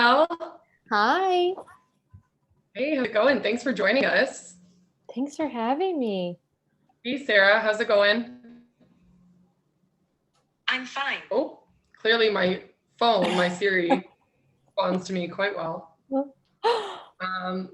Elle. Hi. Hey, how's it going? Thanks for joining us. Thanks for having me. Hey, Sarah, how's it going? I'm fine. Oh, clearly my phone, my Siri, responds to me quite well.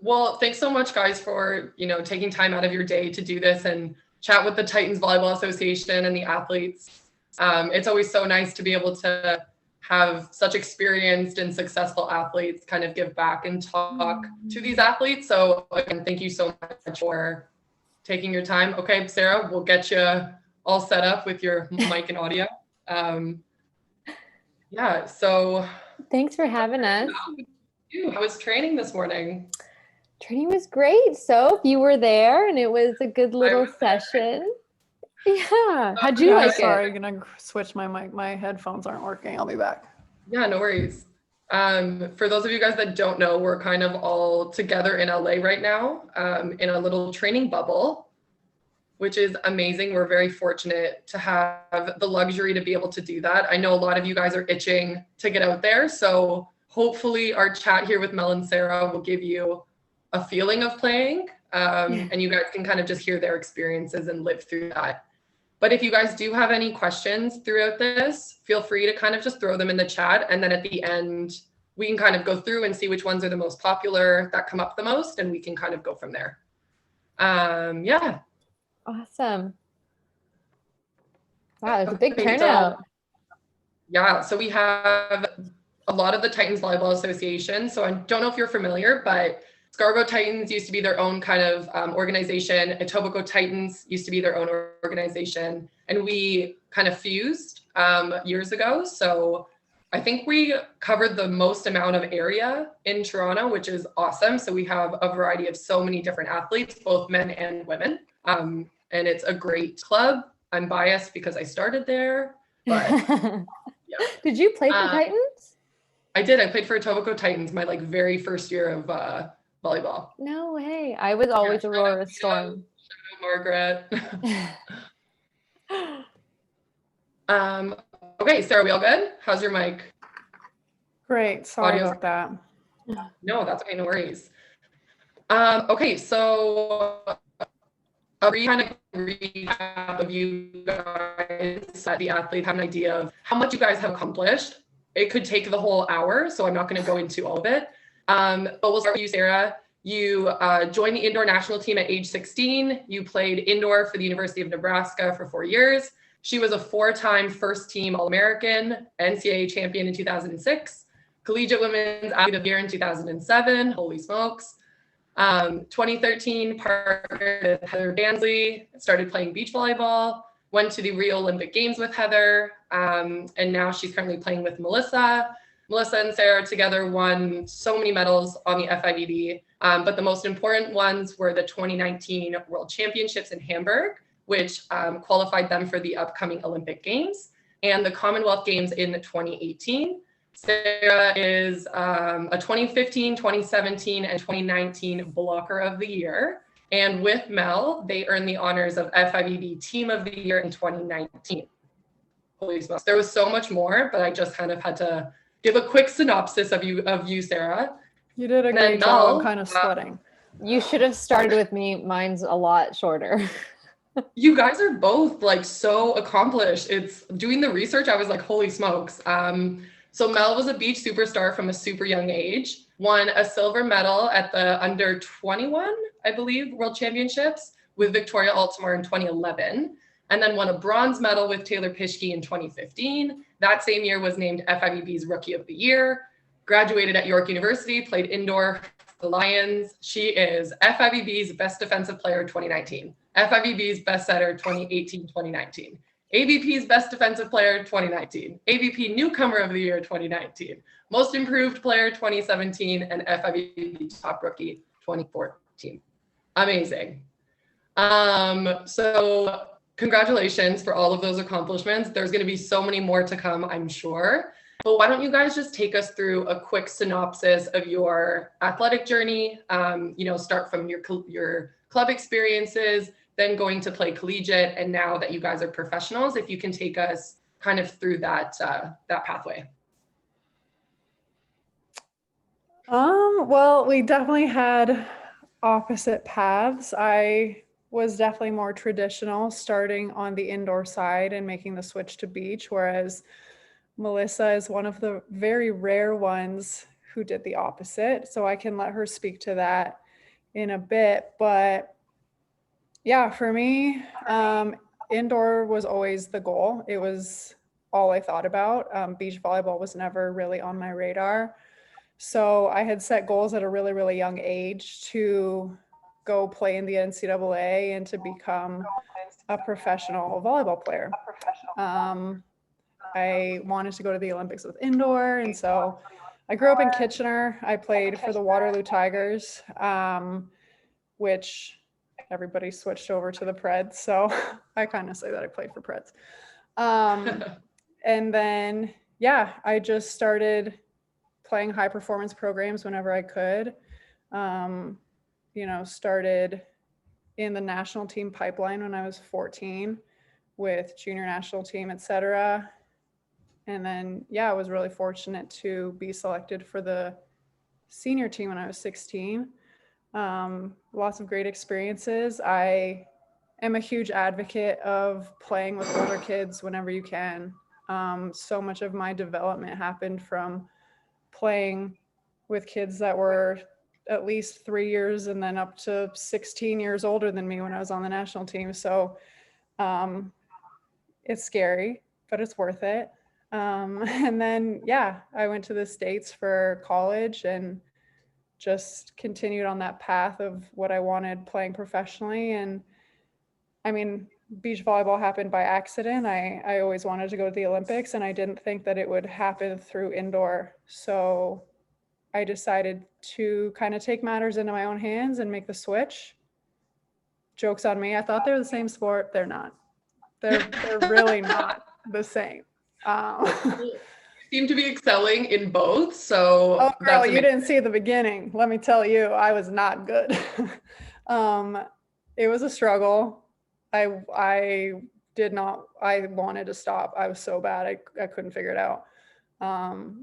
Well, thanks so much, guys, for taking time out of your day to do this and chat with the Titans Volleyball Association and the athletes. It's always so nice to be able to have such experienced and successful athletes kind of give back and talk to these athletes. So again, thank you so much for taking your time. Okay, Sarah, we'll get you all set up with your mic and audio. So Thanks for having us. How was training this morning? Training was great. So you were there and it was a good little session. Yeah. How'd you like Sorry, it? I'm gonna switch my mic. My headphones aren't working. I'll be back. Yeah, no worries. For those of you guys that don't know, we're kind of all together in LA right now, in a little training bubble, which is amazing. We're very fortunate to have the luxury to be able to do that. I know a lot of you guys are itching to get out there. So hopefully our chat here with Mel and Sarah will give you a feeling of playing, and you guys can kind of just hear their experiences and live through that. But if you guys do have any questions throughout this, feel free to kind of just throw them in the chat. And then at the end, we can kind of go through and see which ones are the most popular that come up the most, and we can kind of go from there. Yeah. Awesome. Wow, it's a big turnout. Yeah, so we have a lot of the Titans Volleyball Association. So I don't know if you're familiar, but Scarborough Titans used to be their own kind of organization. Etobicoke Titans used to be their own organization. And we kind of fused years ago. So I think we covered the most amount of area in Toronto, which is awesome. So we have a variety of so many different athletes, both men and women. And it's a great club. I'm biased because I started there. But yeah. Did you play for Titans? I did. I played for Etobicoke Titans my very first year of volleyball. No way. I was always Aurora Storm. Margaret. Okay, Sarah, we all good? How's your mic? Great. Sorry about that. No, that's okay. No worries. Okay, so a kind of recap of you guys, so the athletes have an idea of how much you guys have accomplished. It could take the whole hour, so I'm not going to go into all of it. But we'll start with you, Sarah. You joined the indoor national team at age 16. You played indoor for the University of Nebraska for 4 years. She was a 4-time first-team All-American, NCAA champion in 2006, Collegiate Women's Athlete of the Year in 2007. Holy smokes. 2013, partnered with Heather Dansley, started playing beach volleyball, went to the Rio Olympic Games with Heather, and now she's currently playing with Melissa. Melissa and Sarah together won so many medals on the FIVB, but the most important ones were the 2019 World Championships in Hamburg, which qualified them for the upcoming Olympic Games, and the Commonwealth Games in 2018. Sarah is a 2015, 2017, and 2019 Blocker of the Year. And with Mel, they earned the honors of FIVB Team of the Year in 2019. Holy smokes. There was so much more, but I just kind of had to give a quick synopsis of you, Sarah. You did a great job. I'm kind of sweating. You should have started with me. Mine's a lot shorter. You guys are both so accomplished. It's doing the research. I was like, holy smokes. So Mel was a beach superstar from a super young age, won a silver medal at the under 21, I believe, World Championships with Victoria Altamar in 2011, and then won a bronze medal with Taylor Pischke in 2015. That same year was named FIVB's Rookie of the Year, graduated at York University, played indoor for the Lions. She is FIVB's Best Defensive Player 2019, FIVB's Best Setter 2018-2019. AVP's Best Defensive Player 2019, AVP Newcomer of the Year 2019, Most Improved Player 2017, and FIVB Top Rookie 2014. Amazing. So congratulations for all of those accomplishments. There's going to be so many more to come, I'm sure. But why don't you guys just take us through a quick synopsis of your athletic journey? Start from your club experiences, then going to play collegiate, and now that you guys are professionals, if you can take us kind of through that pathway. Well, we definitely had opposite paths. I was definitely more traditional, starting on the indoor side and making the switch to beach, whereas Melissa is one of the very rare ones who did the opposite. So I can let her speak to that in a bit. But yeah, for me, indoor was always the goal. It was all I thought about. Beach volleyball was never really on my radar. So I had set goals at a really, really young age to go play in the NCAA and to become a professional volleyball player. I wanted to go to the Olympics with indoor. And so I grew up in Kitchener. I played for the Waterloo Tigers, which everybody switched over to the Preds. So I kind of say that I played for Preds. And then, yeah, I just started playing high performance programs whenever I could. Started in the national team pipeline when I was 14 with junior national team, etc. And then, yeah, I was really fortunate to be selected for the senior team when I was 16. Lots of great experiences. I am a huge advocate of playing with older kids whenever you can. So much of my development happened from playing with kids that were at least 3 years and then up to 16 years older than me when I was on the national team. So it's scary, but it's worth it. And then, yeah, I went to the States for college and just continued on that path of what I wanted playing professionally. And I mean, beach volleyball happened by accident. I always wanted to go to the Olympics, and I didn't think that it would happen through indoor. So I decided to kind of take matters into my own hands and make the switch. Joke's on me. I thought they were the same sport. They're not. They're really not the same. Seem to be excelling in both. So oh girl, you didn't see the beginning. Let me tell you, I was not good. It was a struggle. I wanted to stop. I was so bad. I couldn't figure it out.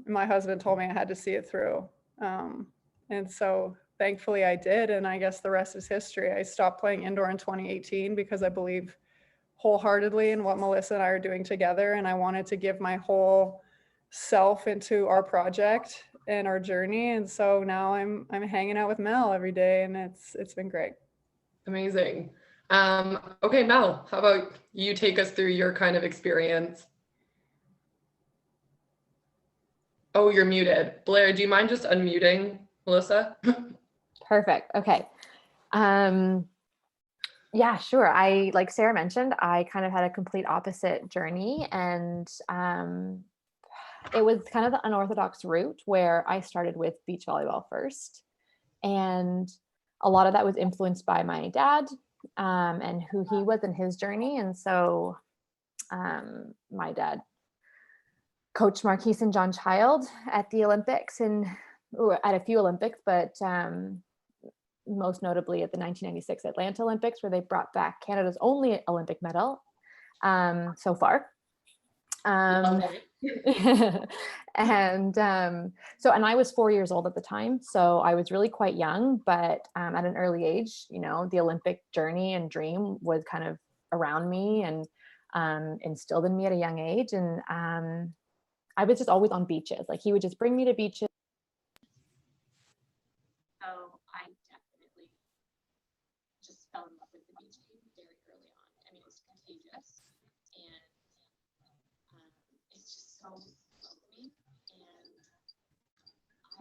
My husband told me I had to see it through. And so thankfully I did. And I guess the rest is history. I stopped playing indoor in 2018 because I believe wholeheartedly in what Melissa and I are doing together. And I wanted to give my whole self into our project and our journey. And so now I'm hanging out with Mel every day, and it's been great. Amazing. Okay, Mel, how about you take us through your kind of experience? Oh, you're muted. Blair, do you mind just unmuting Melissa? Perfect. Okay. Yeah, sure. Like Sarah mentioned, I kind of had a complete opposite journey, and it was kind of the unorthodox route where I started with beach volleyball first. And a lot of that was influenced by my dad and who he was in his journey. And so my dad coached Marquise and John Child at the Olympics or at a few Olympics, but most notably at the 1996 Atlanta Olympics, where they brought back Canada's only Olympic medal so far. And I was 4 years old at the time, so I was really quite young, but at an early age, the Olympic journey and dream was kind of around me and instilled in me at a young age. And I was just always on beaches. Like, he would just bring me to beaches. So I definitely just fell in love with the beach game very early on. I mean, it was contagious, and it's just so lovely.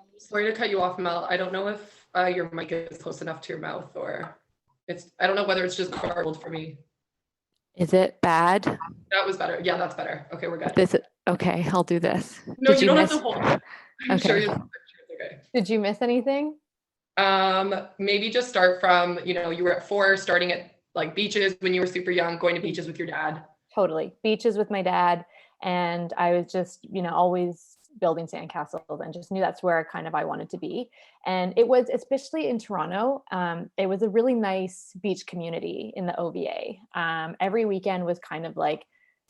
And sorry to cut you off, Mel. I don't know if your mic is close enough to your mouth, or I don't know whether it's just garbled for me. Is it bad? That was better. Yeah, that's better. Okay, we're good. Okay, I'll do this. No, you don't have to hold it. I'm Okay. sure it's okay. Did you miss anything? Maybe just start from, you were at 4, starting at like beaches when you were super young, going to beaches with your dad. Totally. Beaches with my dad. And I was just, always building sandcastles, and just knew that's where kind of I wanted to be. And it was, especially in Toronto, it was a really nice beach community in the OVA. Every weekend was kind of like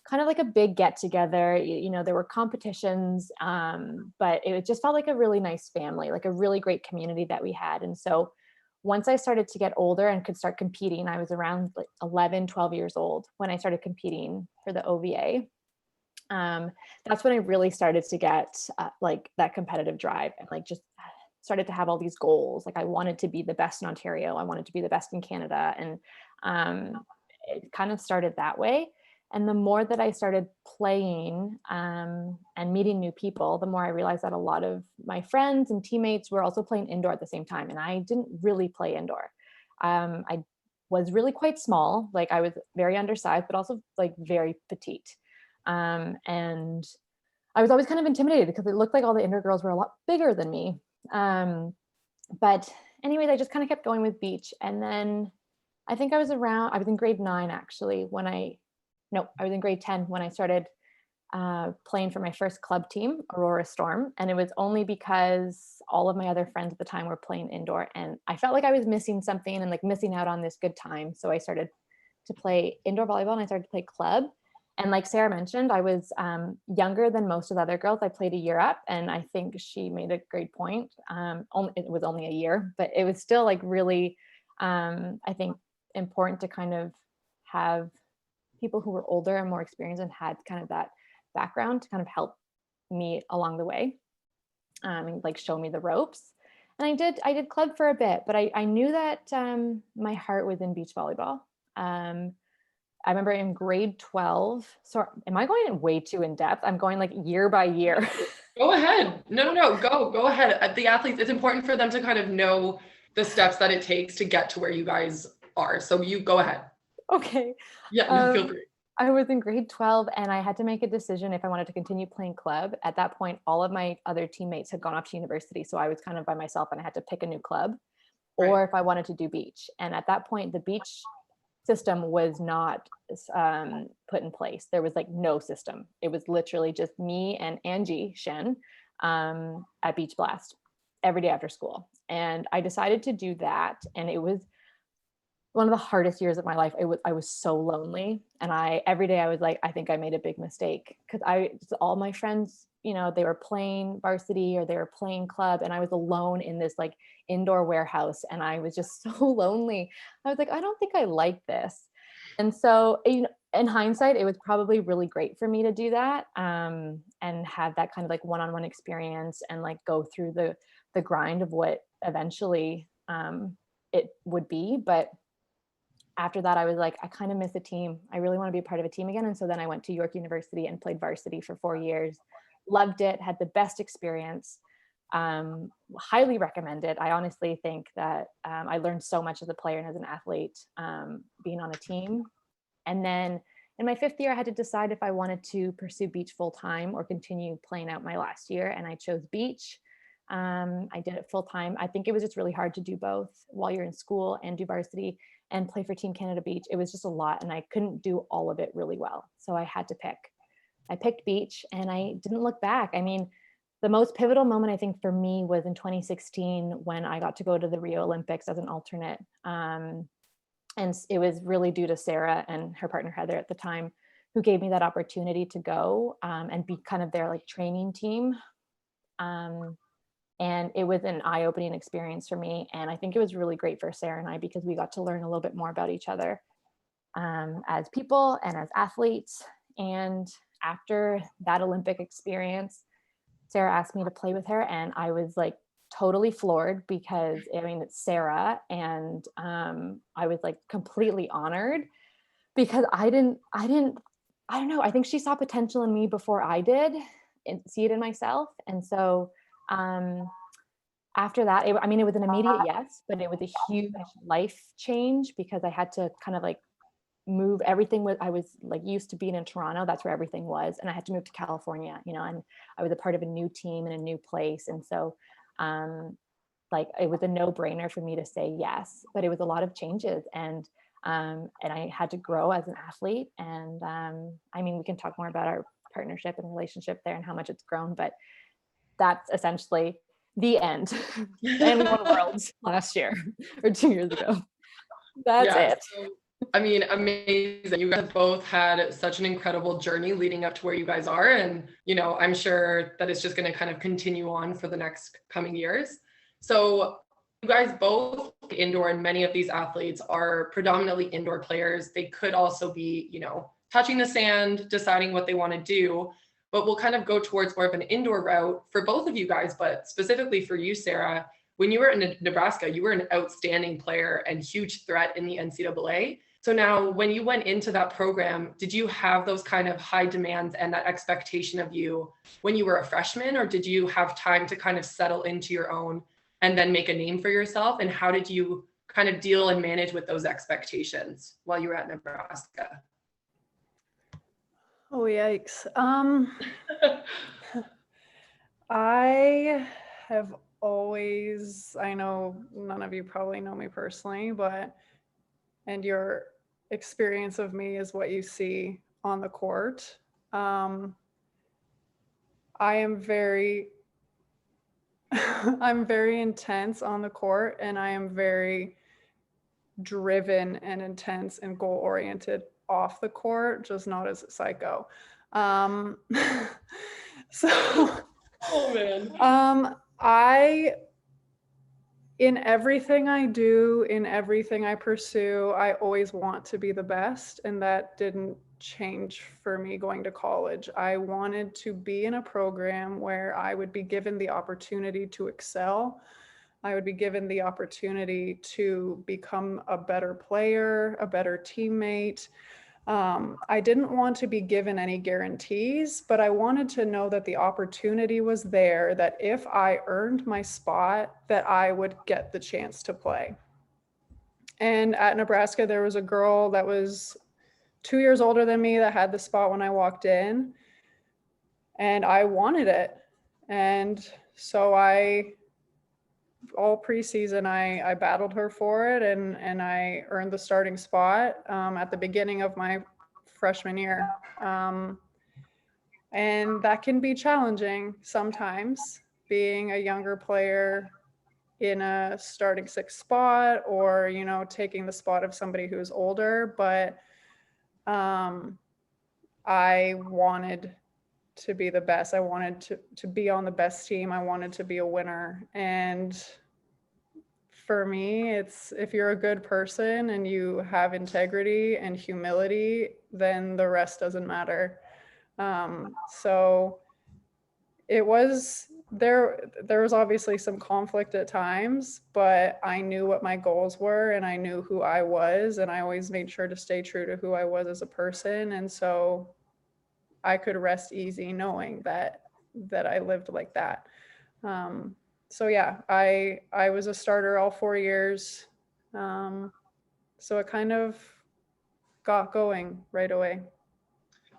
kind of like a big get together. You know, there were competitions, but it just felt like a really nice family, like a really great community that we had. And so once I started to get older and could start competing, I was around like 11, 12 years old when I started competing for the OVA. That's when I really started to get like that competitive drive, and like just started to have all these goals. Like I wanted to be the best in Ontario. I wanted to be the best in Canada. And it kind of started that way. And the more that I started playing and meeting new people, the more I realized that a lot of my friends and teammates were also playing indoor at the same time. And I didn't really play indoor. I was really quite small. Like I was very undersized, but also like very petite. And I was always kind of intimidated because it looked like all the indoor girls were a lot bigger than me. But anyways, I just kind of kept going with beach. And then I think I was in grade 9 actually I was in grade 10 when I started playing for my first club team, Aurora Storm. And it was only because all of my other friends at the time were playing indoor, and I felt like I was missing something and like missing out on this good time. So I started to play indoor volleyball, and I started to play club. And like Sarah mentioned, I was younger than most of the other girls. I played a year up, and I think she made a great point. It was only a year, but it was still like really, I think, important to kind of have people who were older and more experienced and had kind of that background to kind of help me along the way, and like show me the ropes. And I did club for a bit, but I knew that my heart was in beach volleyball. I remember in grade 12. So am I going way too in depth? I'm going like year by year. Go ahead. No. Go ahead. The athletes, it's important for them to kind of know the steps that it takes to get to where you guys are. So you go ahead. Okay. Yeah, no, feel free. I was in grade 12 and I had to make a decision if I wanted to continue playing club. At that point, all of my other teammates had gone off to university. So I was kind of by myself and I had to pick a new club, or if I wanted to do beach. And at that point, the beach system was not put in place. There was like no system. It was literally just me and Angie Shen at Beach Blast every day after school. And I decided to do that. And it was one of the hardest years of my life. I was so lonely. And every day I was like, I think I made a big mistake, because all my friends, you know, they were playing varsity or they were playing club, and I was alone in this like indoor warehouse, and I was just so lonely. I was like, I don't think I like this. And so, you know, in hindsight, it was probably really great for me to do that, and have that kind of like one-on-one experience and like go through the grind of what eventually it would be. But after that, I was like, I kind of miss a team. I really want to be a part of a team again. And so then I went to York University and played varsity for 4 years. Loved it, had the best experience. Highly recommend it. I honestly think that I learned so much as a player and as an athlete, being on a team. And then in my 5th year, I had to decide if I wanted to pursue beach full time or continue playing out my last year. And I chose beach. I did it full time. I think it was just really hard to do both while you're in school and do varsity and play for Team Canada Beach. It was just a lot, and I couldn't do all of it really well. So I had to pick. I picked beach, and I didn't look back. I mean, the most pivotal moment I think for me was in 2016 when I got to go to the Rio Olympics as an alternate. And it was really due to Sarah and her partner Heather at the time, who gave me that opportunity to go and be kind of their like training team. And it was an eye-opening experience for me. And I think it was really great for Sarah and I, because we got to learn a little bit more about each other as people and as athletes. And after that Olympic experience, Sarah asked me to play with her, and I was like totally floored, because I mean, it's Sarah, and I was like completely honored, because I don't know, I think she saw potential in me before I did and see it in myself. And so after that, it was an immediate yes, but it was a huge life change, because I had to kind of like move everything. I was like used to being in Toronto, that's where everything was, and I had to move to California, you know, and I was a part of a new team in a new place. And so like it was a no-brainer for me to say yes, but it was a lot of changes, and I had to grow as an athlete. And I mean, we can talk more about our partnership and relationship there and how much it's grown, but that's essentially the end. And we won Worlds last year or 2 years ago. That's it. So I mean, amazing. You guys both had such an incredible journey leading up to where you guys are. And, I'm sure that it's just going to kind of continue on for the next coming years. So you guys both indoor, and many of these athletes are predominantly indoor players. They could also be, touching the sand, deciding what they want to do, but we'll kind of go towards more of an indoor route for both of you guys, but specifically for you, Sarah. When you were in Nebraska, you were an outstanding player and huge threat in the NCAA. So now when you went into that program, did you have those kind of high demands and that expectation of you when you were a freshman, or did you have time to kind of settle into your own and then make a name for yourself? And how did you kind of deal and manage with those expectations while you were at Nebraska? Oh, yikes. I have always, I know none of you probably know me personally, and your experience of me is what you see on the court. I am very, I'm very intense on the court, and I am very driven and intense and goal oriented off the court, just not as a psycho. So, oh man. In everything I do, in everything I pursue, I always want to be the best. And that didn't change for me going to college. I wanted to be in a program where I would be given the opportunity to excel. I would be given the opportunity to become a better player, a better teammate. I didn't want to be given any guarantees, but I wanted to know that the opportunity was there, that if I earned my spot, that I would get the chance to play. And at Nebraska, there was a girl that was 2 years older than me that had the spot when I walked in, and I wanted it. And so all preseason, I battled her for it, and I earned the starting spot at the beginning of my freshman year. And that can be challenging sometimes, being a younger player in a starting six spot, or, taking the spot of somebody who's older. But I wanted to be the best. I wanted to be on the best team. I wanted to be a winner. And for me, it's, if you're a good person and you have integrity and humility, then the rest doesn't matter. So it was, there was obviously some conflict at times, but I knew what my goals were and I knew who I was, and I always made sure to stay true to who I was as a person. And so I could rest easy knowing that I lived like that. So yeah, I was a starter all 4 years. So it kind of got going right away.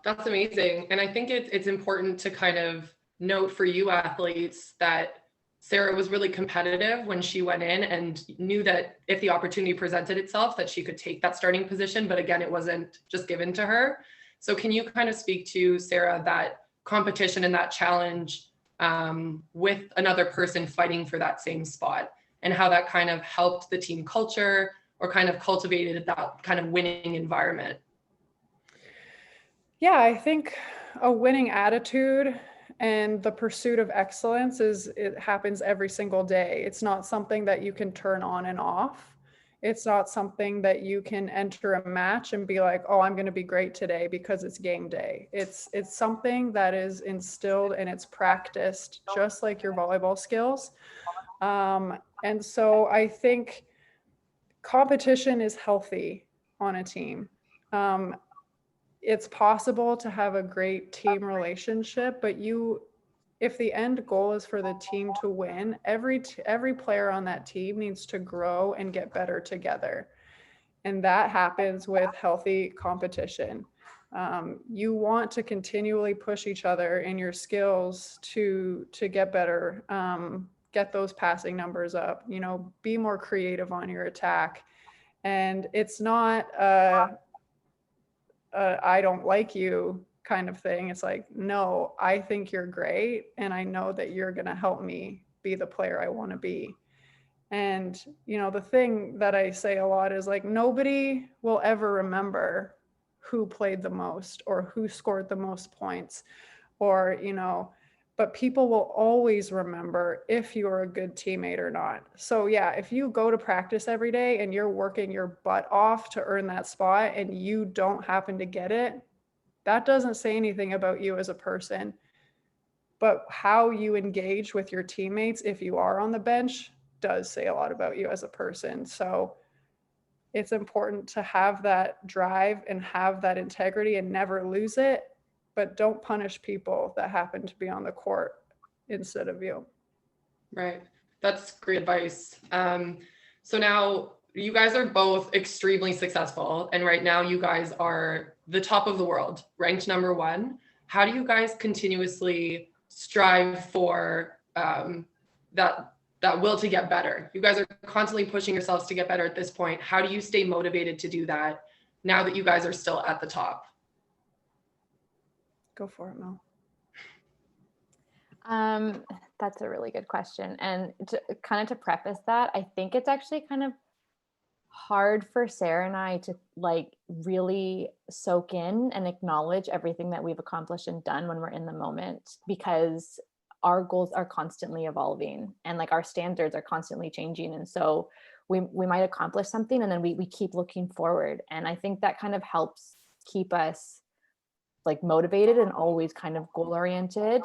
That's amazing. And I think it's important to kind of note for you athletes that Sarah was really competitive when she went in and knew that if the opportunity presented itself, that she could take that starting position. But again, it wasn't just given to her. So can you kind of speak to, Sarah, that competition and that challenge with another person fighting for that same spot, and how that kind of helped the team culture or kind of cultivated that kind of winning environment? Yeah, I think a winning attitude and the pursuit of excellence it happens every single day. It's not something that you can turn on and off. It's not something that you can enter a match and be like, oh, I'm going to be great today because it's game day. It's something that is instilled and it's practiced just like your volleyball skills. And so I think competition is healthy on a team. It's possible to have a great team relationship, but if the end goal is for the team to win, every player on that team needs to grow and get better together. And that happens with healthy competition. You want to continually push each other in your skills to get better, get those passing numbers up, be more creative on your attack. And it's not I don't like you kind of thing. It's like, no, I think you're great, and I know that you're going to help me be the player I want to be. And, the thing that I say a lot is like, nobody will ever remember who played the most or who scored the most points or, but people will always remember if you're a good teammate or not. So yeah, if you go to practice every day and you're working your butt off to earn that spot and you don't happen to get it, that doesn't say anything about you as a person. But how you engage with your teammates if you are on the bench does say a lot about you as a person. So it's important to have that drive and have that integrity and never lose it, but don't punish people that happen to be on the court instead of you. Right. That's great advice. So now you guys are both extremely successful, and right now you guys are the top of the world, ranked number 1. How do you guys continuously strive for that will to get better? You guys are constantly pushing yourselves to get better at this point. How do you stay motivated to do that now that you guys are still at the top? Go for it, Mel. That's a really good question. And to preface that, I think it's actually kind of hard for Sarah and I to like really soak in and acknowledge everything that we've accomplished and done when we're in the moment, because our goals are constantly evolving and like our standards are constantly changing. And so we might accomplish something and then we keep looking forward. And I think that kind of helps keep us like motivated and always kind of goal oriented,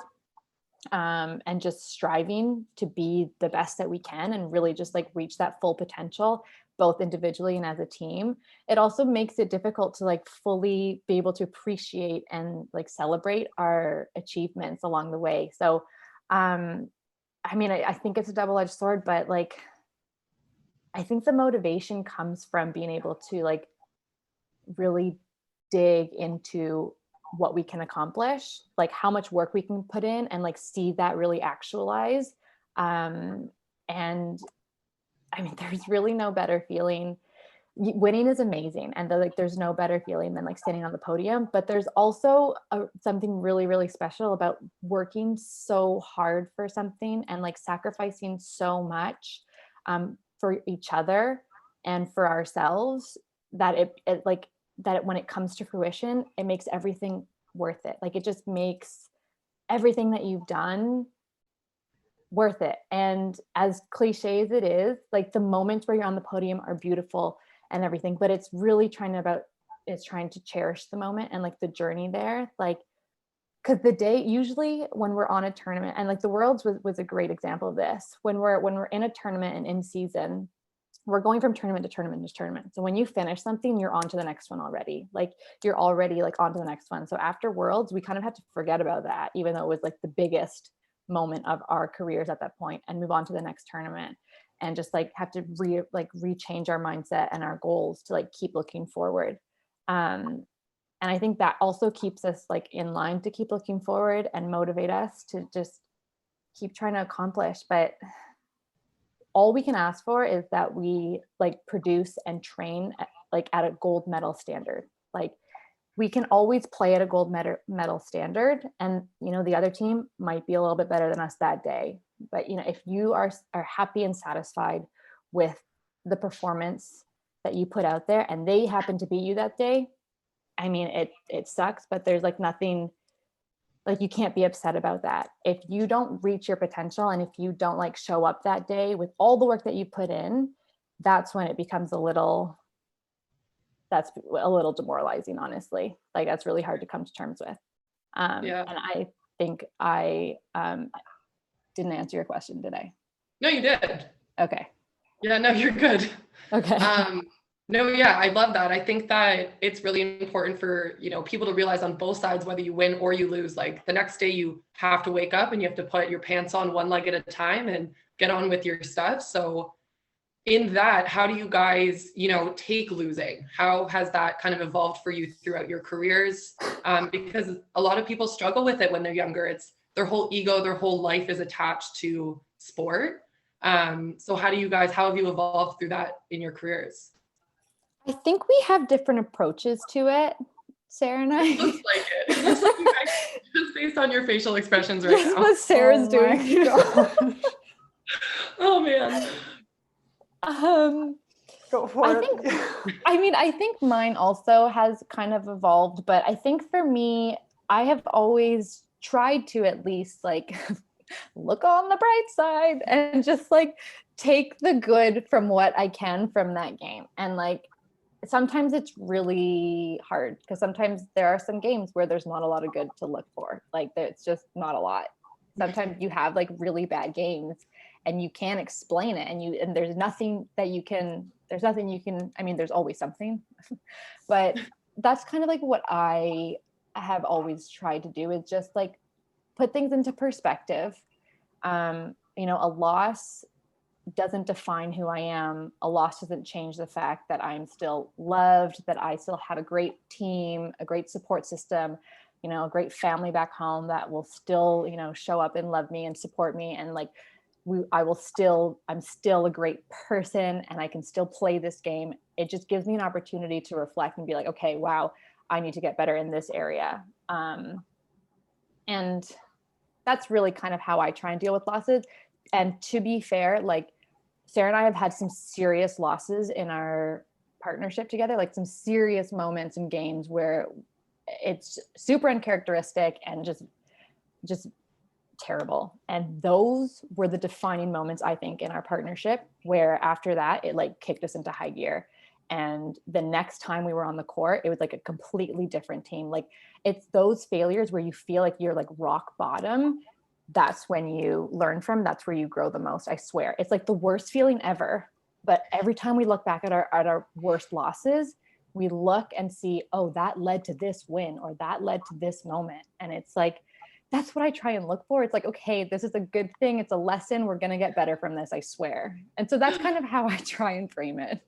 and just striving to be the best that we can and really just like reach that full potential, both individually and as a team. It also makes it difficult to like fully be able to appreciate and like celebrate our achievements along the way. So, I mean, I think it's a double-edged sword, but like, I think the motivation comes from being able to like really dig into what we can accomplish, like how much work we can put in and like see that really actualize. And I mean, there's really no better feeling. Winning is amazing. And there's no better feeling than like standing on the podium, but there's also something really, really special about working so hard for something and like sacrificing so much for each other and for ourselves that when it comes to fruition, it makes everything worth it. Like it just makes everything that you've done worth it. And as cliche as it is, like the moments where you're on the podium are beautiful and everything, but it's really trying to cherish the moment and like the journey there. Like, because the day, usually when we're on a tournament, and like the Worlds was a great example of this, when we're in a tournament and in season, we're going from tournament to tournament to tournament. So when you finish something, you're on to the next one already. Like you're already like on to the next one. So after Worlds, we kind of had to forget about that, even though it was like the biggest moment of our careers at that point, and move on to the next tournament and just like have to rechange our mindset and our goals to like keep looking forward. And I think that also keeps us like in line to keep looking forward and motivate us to just keep trying to accomplish. But all we can ask for is that we like produce and train at a gold medal standard. Like we can always play at a gold medal standard, and the other team might be a little bit better than us that day. But if you are happy and satisfied with the performance that you put out there, and they happen to beat you that day, I mean, it sucks, but there's like nothing, like you can't be upset about that. If you don't reach your potential and if you don't like show up that day with all the work that you put in, that's when it becomes a little demoralizing, honestly. Like that's really hard to come to terms with. And I think I didn't answer your question, did I? No, you did. Okay. Yeah, no, you're good. Okay. No, yeah, I love that. I think that it's really important for, people to realize on both sides, whether you win or you lose, like the next day you have to wake up and you have to put your pants on one leg at a time and get on with your stuff. So in that, how do you guys, take losing? How has that kind of evolved for you throughout your careers? Because a lot of people struggle with it when they're younger. It's their whole ego, their whole life is attached to sport. So how have you evolved through that in your careers? I think we have different approaches to it, Sarah and I. It looks like it. It looks like you guys, just based on your facial expressions right now. What Sarah's doing. Oh man. Go for I it. think, I think mine also has kind of evolved, but I think for me, I have always tried to at least like look on the bright side and just like take the good from what I can from that game. And like sometimes it's really hard because sometimes there are some games where there's not a lot of good to look for. Like it's just not a lot. Sometimes you have like really bad games and you can't explain it and there's nothing you can, there's always something, but that's kind of like what I have always tried to do is just like put things into perspective. A loss doesn't define who I am. A loss doesn't change the fact that I'm still loved, that I still have a great team, a great support system, a great family back home that will still, show up and love me and support me. And like, I'm still a great person and I can still play this game. It just gives me an opportunity to reflect and be like, okay, wow, I need to get better in this area. And that's really kind of how I try and deal with losses. And to be fair, like Sarah and I have had some serious losses in our partnership together, like some serious moments in games where it's super uncharacteristic and just terrible. And those were the defining moments, I think, in our partnership, where after that, it like kicked us into high gear. And the next time we were on the court, it was like a completely different team. Like it's those failures where you feel like you're like rock bottom. That's when you learn from, that's where you grow the most. I swear. It's like the worst feeling ever. But every time we look back at our worst losses, we look and see, oh, that led to this win or that led to this moment. And it's like, that's what I try and look for. It's like, okay, this is a good thing. It's a lesson. We're going to get better from this, I swear. And so that's kind of how I try and frame it.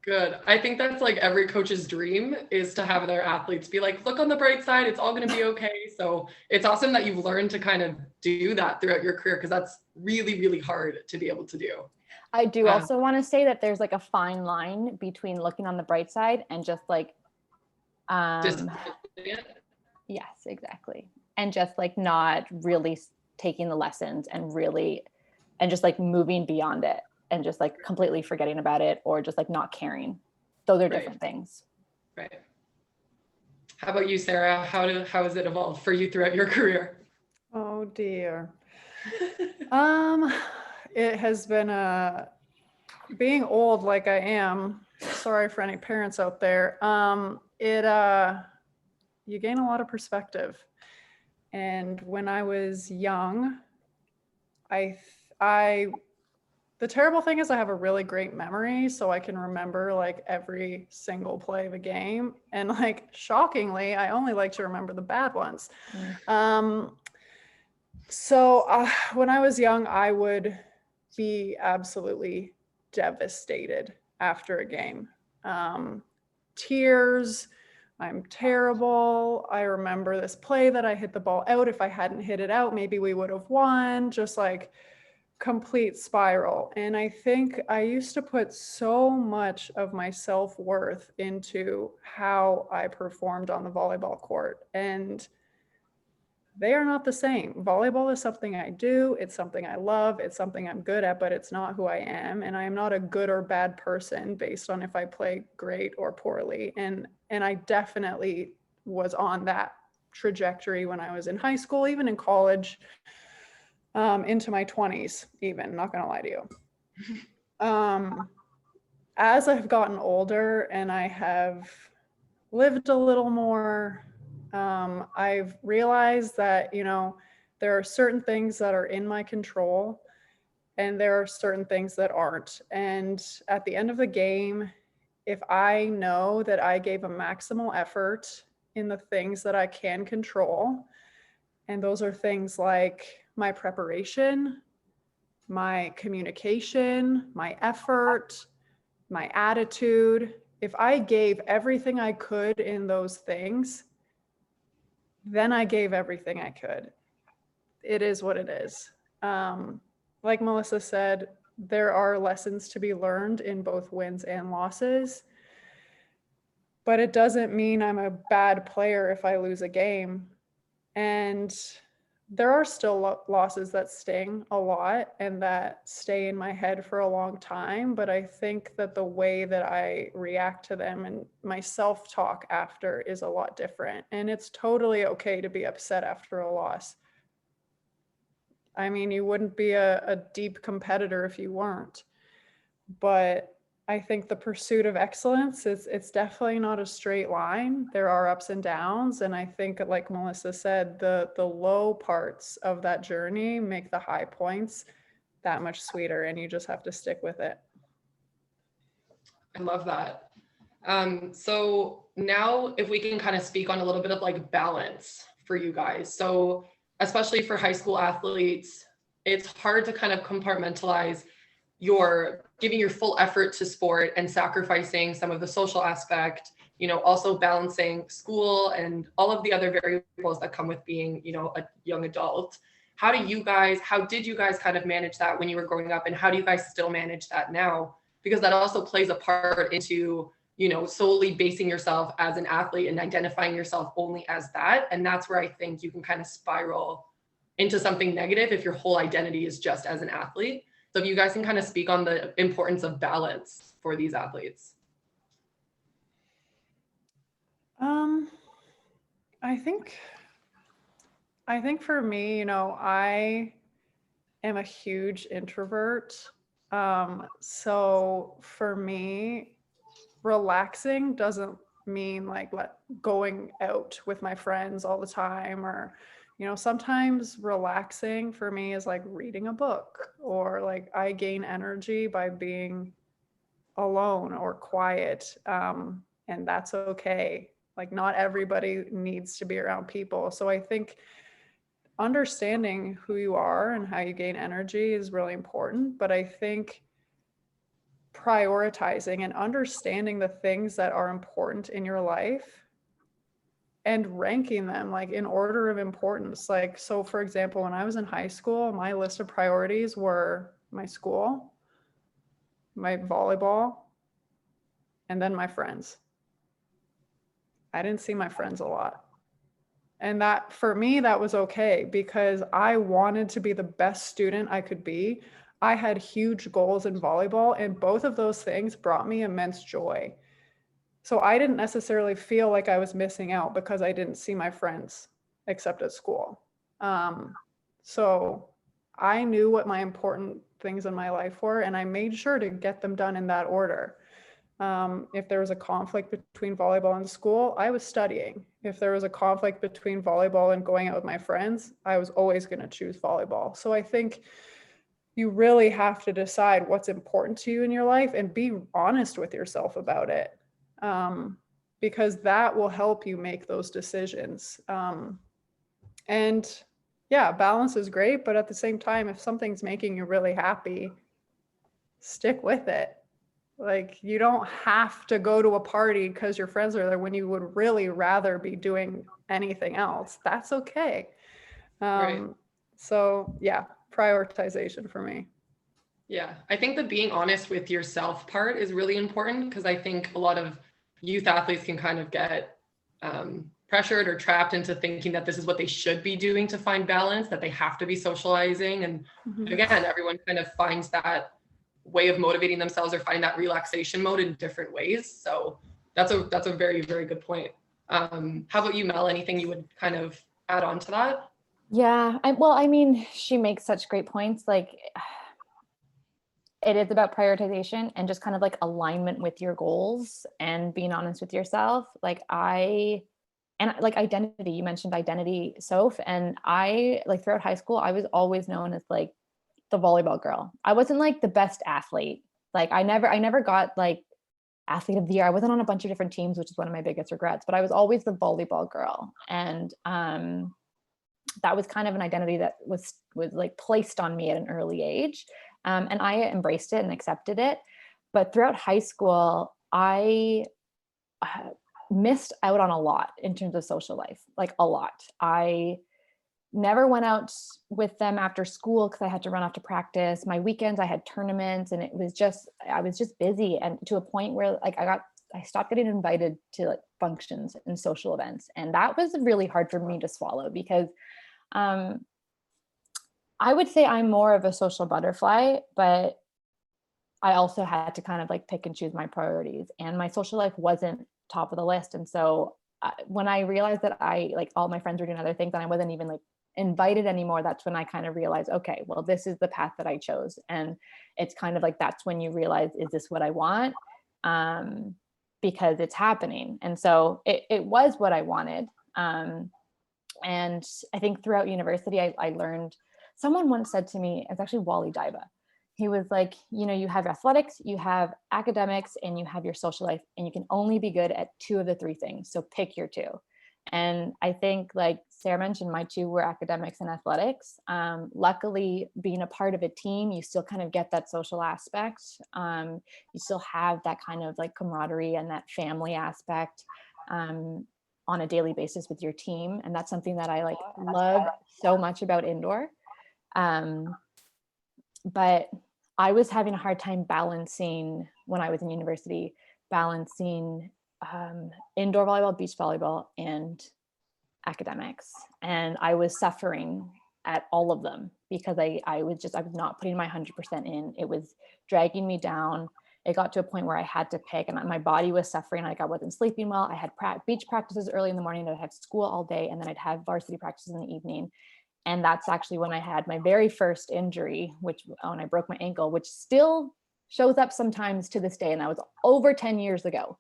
Good. I think that's like every coach's dream is to have their athletes be like, look on the bright side. It's all going to be okay. So it's awesome that you've learned to kind of do that throughout your career because that's really, really hard to be able to do. I do also want to say that there's like a fine line between looking on the bright side and just like, yes, exactly. And just like not really taking the lessons and just like moving beyond it and just like completely forgetting about it or just like not caring. Those are different things. Right. How about you, Sarah? How has it evolved for you throughout your career? Oh dear. It has been being old like I am. Sorry for any parents out there. You gain a lot of perspective. And when I was young, the terrible thing is I have a really great memory, so I can remember like every single play of a game. And like shockingly, I only like to remember the bad ones. So when I was young, I would be absolutely devastated after a game. Tears. I'm terrible. I remember this play that I hit the ball out. If I hadn't hit it out, maybe we would have won. Just like complete spiral. And I think I used to put so much of my self-worth into how I performed on the volleyball court. And they are not the same. Volleyball is something I do. It's something I love. It's something I'm good at, but it's not who I am. And I am not a good or bad person based on if I play great or poorly. And I definitely was on that trajectory when I was in high school, even in college, into my 20s, even, not gonna lie to you. As I've gotten older and I have lived a little more, I've realized that, there are certain things that are in my control and there are certain things that aren't. And at the end of the game, if I know that I gave a maximal effort in the things that I can control, and those are things like my preparation, my communication, my effort, my attitude, if I gave everything I could in those things, then I gave everything I could. It is what it is. Like Melissa said, there are lessons to be learned in both wins and losses, but it doesn't mean I'm a bad player if I lose a game. And there are still losses that sting a lot and that stay in my head for a long time. But I think that the way that I react to them and my self-talk after is a lot different. And it's totally okay to be upset after a loss. I mean, you wouldn't be a deep competitor if you weren't. But I think the pursuit of excellence it's definitely not a straight line. There are ups and downs. And I think, like Melissa said, the low parts of that journey make the high points that much sweeter, and you just have to stick with it. I love that. So now if we can kind of speak on a little bit of like balance for you guys. So especially for high school athletes, it's hard to kind of compartmentalize your giving your full effort to sport and sacrificing some of the social aspect, also balancing school and all of the other variables that come with being, a young adult. How did you guys kind of manage that when you were growing up, and how do you guys still manage that now? Because that also plays a part into, solely basing yourself as an athlete and identifying yourself only as that. And that's where I think you can kind of spiral into something negative if your whole identity is just as an athlete. So if you guys can kind of speak on the importance of balance for these athletes. I think for me, I am a huge introvert. So for me, relaxing doesn't mean like going out with my friends all the time, or sometimes relaxing for me is like reading a book, or like I gain energy by being alone or quiet, and that's okay. Like not everybody needs to be around people. So I think understanding who you are and how you gain energy is really important. But I think prioritizing and understanding the things that are important in your life and ranking them like in order of importance. Like, so for example, when I was in high school, my list of priorities were my school, my volleyball, and then my friends. I didn't see my friends a lot. And that, for me, that was okay because I wanted to be the best student I could be. I had huge goals in volleyball, and both of those things brought me immense joy. So I didn't necessarily feel like I was missing out because I didn't see my friends except at school. So I knew what my important things in my life were, and I made sure to get them done in that order. If there was a conflict between volleyball and school, I was studying. If there was a conflict between volleyball and going out with my friends, I was always going to choose volleyball. So I think you really have to decide what's important to you in your life and be honest with yourself about it, because that will help you make those decisions. And yeah, balance is great, but at the same time, if something's making you really happy, stick with it. Like, you don't have to go to a party because your friends are there when you would really rather be doing anything else. That's okay. Right. So yeah, prioritization for me. Yeah, I think the being honest with yourself part is really important, because I think a lot of youth athletes can kind of get pressured or trapped into thinking that this is what they should be doing to find balance, that they have to be socializing. And again, everyone kind of finds that way of motivating themselves or finding that relaxation mode in different ways. So that's a very, very good point. How about you, Mel? Anything you would kind of add on to that? Yeah, I mean, she makes such great points. Like, it is about prioritization and just kind of like alignment with your goals and being honest with yourself. Like identity, you mentioned identity, Soph, and I, like, throughout high school, I was always known as like the volleyball girl. I wasn't like the best athlete. Like I never got like athlete of the year. I wasn't on a bunch of different teams, which is one of my biggest regrets, but I was always the volleyball girl. And that was kind of an identity that was like placed on me at an early age. And I embraced it and accepted it. But throughout high school, I missed out on a lot in terms of social life, like a lot. I never went out with them after school because I had to run off to practice. My weekends, I had tournaments, and I was just busy, and to a point where like I stopped getting invited to like functions and social events. And that was really hard for me to swallow because I would say I'm more of a social butterfly, but I also had to kind of like pick and choose my priorities, and my social life wasn't top of the list. And so when I realized that I like all my friends were doing other things and I wasn't even like invited anymore, that's when I kind of realized, okay, well, this is the path that I chose. And it's kind of like, that's when you realize, is this what I want? Because it's happening. And so it was what I wanted. And I think throughout university, I learned, someone once said to me, it's actually Wally Diva. He was like, you know, you have athletics, you have academics, and you have your social life, and you can only be good at 2 of the 3 things. So pick your 2. And I think, like Sarah mentioned, my 2 were academics and athletics. Luckily, being a part of a team, you still kind of get that social aspect. You still have that kind of like camaraderie and that family aspect on a daily basis with your team. And that's something that I like love so much about indoor. But I was having a hard time balancing, when I was in university, balancing indoor volleyball, beach volleyball, and academics. And I was suffering at all of them because I was not putting my 100% in. It was dragging me down. It got to a point where I had to pick, and my body was suffering. Like I wasn't sleeping well. I had beach practices early in the morning. I'd have school all day, and then I'd have varsity practices in the evening. And that's actually when I had my very first injury, when I broke my ankle, which still shows up sometimes to this day. And that was over 10 years ago.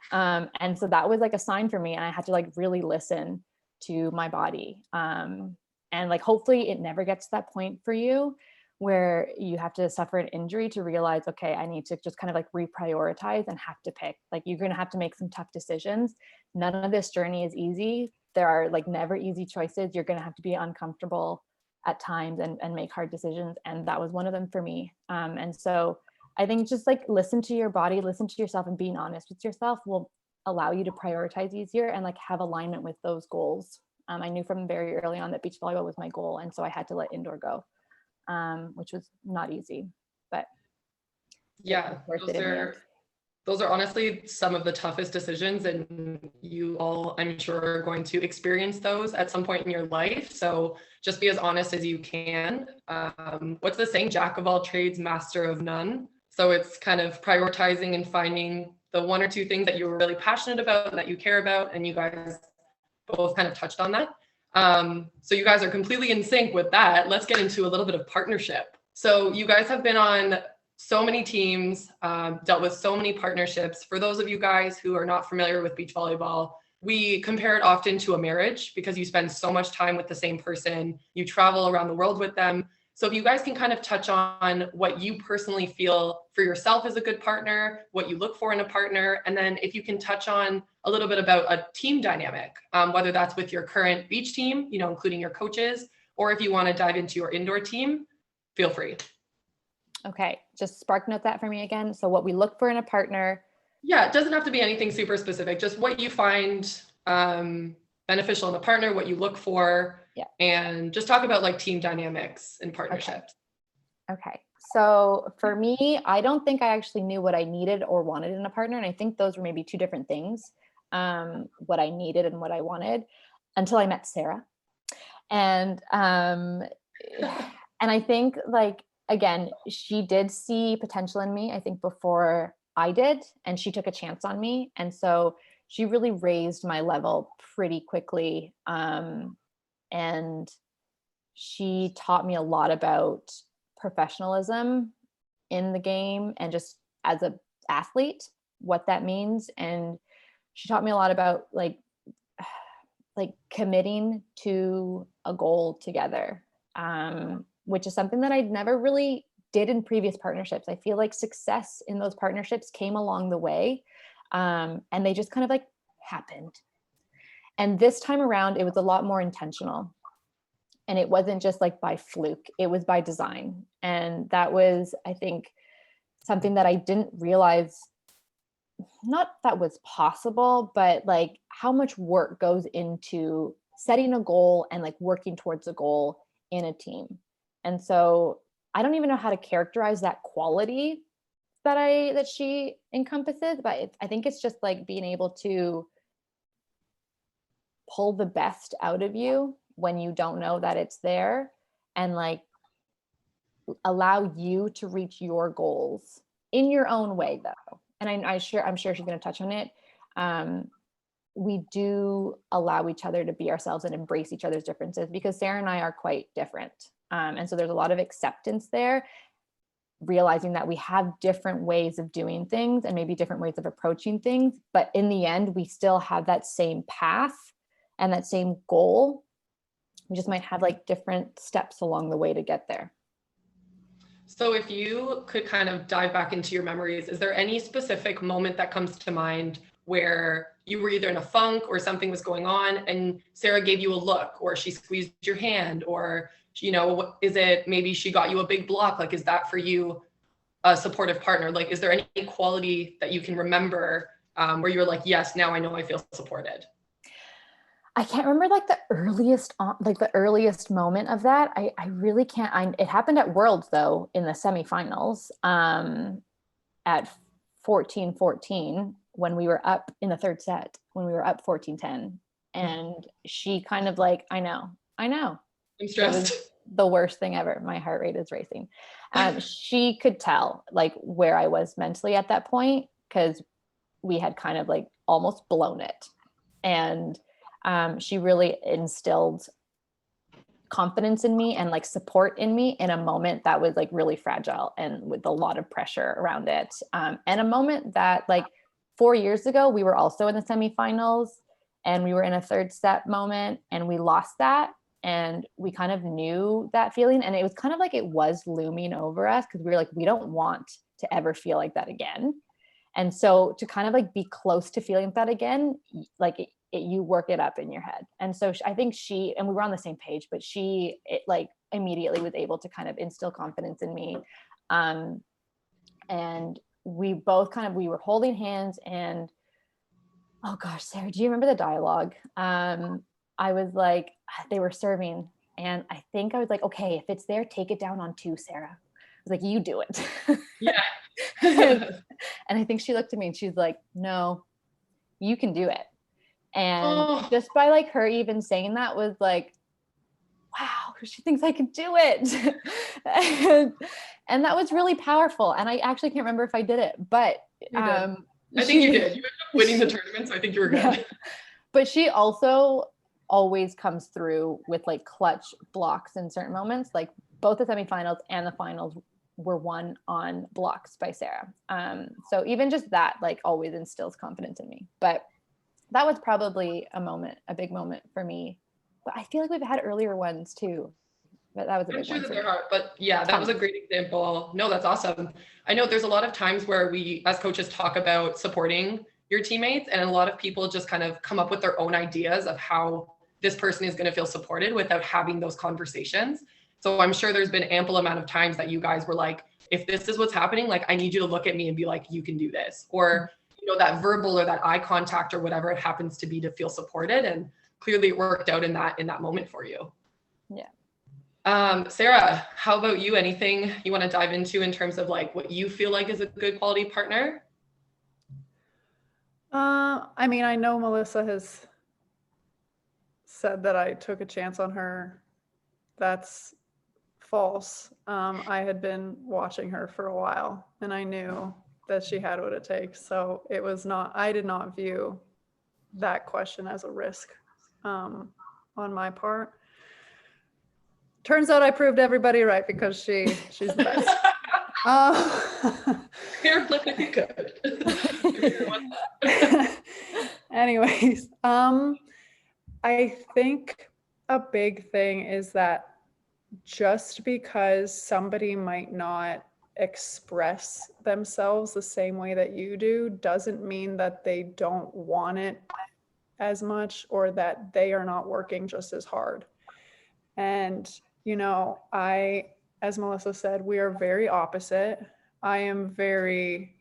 And so that was like a sign for me. And I had to like really listen to my body. And like, hopefully it never gets to that point for you where you have to suffer an injury to realize, okay, I need to just kind of like reprioritize and have to pick. Like, you're going to have to make some tough decisions. None of this journey is easy. There are like never easy choices. You're going to have to be uncomfortable at times and make hard decisions. And that was one of them for me. And so I think just like listen to your body, listen to yourself, and being honest with yourself will allow you to prioritize easier and like have alignment with those goals. I knew from very early on that beach volleyball was my goal. And so I had to let indoor go, which was not easy, but yeah, those are honestly some of the toughest decisions, and you all, I'm sure, are going to experience those at some point in your life. So just be as honest as you can. What's the saying? Jack of all trades, master of none. So it's kind of prioritizing and finding the 1 or 2 things that you're really passionate about and that you care about. And you guys both kind of touched on that. So you guys are completely in sync with that. Let's get into a little bit of partnership. So you guys have been on so many teams, dealt with so many partnerships. For those of you guys who are not familiar with beach volleyball, we compare it often to a marriage because you spend so much time with the same person, you travel around the world with them. So if you guys can kind of touch on what you personally feel for yourself as a good partner, what you look for in a partner, and then if you can touch on a little bit about a team dynamic, whether that's with your current beach team, you know, including your coaches, or if you want to dive into your indoor team, feel free. Okay, just spark note that for me again. So what we look for in a partner. Yeah, it doesn't have to be anything super specific, just what you find beneficial in a partner, what you look for, and just talk about like team dynamics and partnerships. Okay. So for me, I don't think I actually knew what I needed or wanted in a partner. And I think those were maybe 2 different things, what I needed and what I wanted, until I met Sarah. And and I think, like, again, she did see potential in me, I think, before I did, and she took a chance on me. And so she really raised my level pretty quickly. And she taught me a lot about professionalism in the game and just as an athlete, what that means. And she taught me a lot about like committing to a goal together, which is something that I never really did in previous partnerships. I feel like success in those partnerships came along the way, and they just kind of like happened. And this time around, it was a lot more intentional. And it wasn't just like by fluke, it was by design. And that was, I think, something that I didn't realize, not that was possible, but like how much work goes into setting a goal and like working towards a goal in a team. And so I don't even know how to characterize that quality that she encompasses, but I think it's just like being able to pull the best out of you when you don't know that it's there, and like allow you to reach your goals in your own way, though. And I'm sure she's going to touch on it. We do allow each other to be ourselves and embrace each other's differences, because Sarah and I are quite different. And so there's a lot of acceptance there, realizing that we have different ways of doing things and maybe different ways of approaching things. But in the end, we still have that same path and that same goal. We just might have like different steps along the way to get there. So if you could kind of dive back into your memories, is there any specific moment that comes to mind where you were either in a funk or something was going on and Sarah gave you a look, or she squeezed your hand, or, you know, is it maybe she got you a big block? Like, is that for you a supportive partner? Like, is there any quality that you can remember where you're like, yes, now I know I feel supported? I can't remember like the earliest moment of that. I really can't. It happened at Worlds though, in the semifinals at 14-14, when we were up in the third set, when we were up 14-10. And she kind of like, I know. I'm stressed. It was the worst thing ever. My heart rate is racing. She could tell like where I was mentally at that point, because we had kind of like almost blown it. And she really instilled confidence in me and like support in me in a moment that was like really fragile and with a lot of pressure around it. And a moment that like 4 years ago, we were also in the semifinals and we were in a third set moment and we lost that. And we kind of knew that feeling. And it was kind of like it was looming over us, because we were like, we don't want to ever feel like that again. And so to kind of like be close to feeling that again, like you work it up in your head. And so I think and we were on the same page, but it like immediately was able to kind of instill confidence in me. And we both we were holding hands and, oh gosh, Sarah, do you remember the dialogue? I was like, they were serving. And I think I was like, okay, if it's there, take it down on 2, Sarah. I was like, you do it. Yeah. And I think she looked at me and she's like, no, you can do it. And just by like her even saying that was like, wow, she thinks I can do it. and that was really powerful. And I actually can't remember if I did it, but I think you did. You ended up winning the tournament, so I think you were good. Yeah. But she also always comes through with like clutch blocks in certain moments. Like both the semifinals and the finals were won on blocks by Sarah. So even just that like always instills confidence in me. But that was probably a big moment for me. But I feel like we've had earlier ones too. But that was a big one. I'm sure that there are, but yeah, that was a great example. No, that's awesome. I know there's a lot of times where we as coaches talk about supporting your teammates, and a lot of people just kind of come up with their own ideas of how this person is going to feel supported without having those conversations. So I'm sure there's been ample amount of times that you guys were like, if this is what's happening, like I need you to look at me and be like, you can do this. Or that verbal or that eye contact or whatever it happens to be to feel supported. And clearly it worked out in that moment for you. Yeah. Sarah, how about you? Anything you want to dive into in terms of like what you feel like is a good quality partner? I mean, I know Melissa has said that I took a chance on her. That's false. I had been watching her for a while and I knew that she had what it takes. So I did not view that question as a risk on my part. Turns out I proved everybody right, because she's the best. You're looking good. Anyways, I think a big thing is that just because somebody might not express themselves the same way that you do doesn't mean that they don't want it as much or that they are not working just as hard. And, as Melissa said, we are very opposite. I am very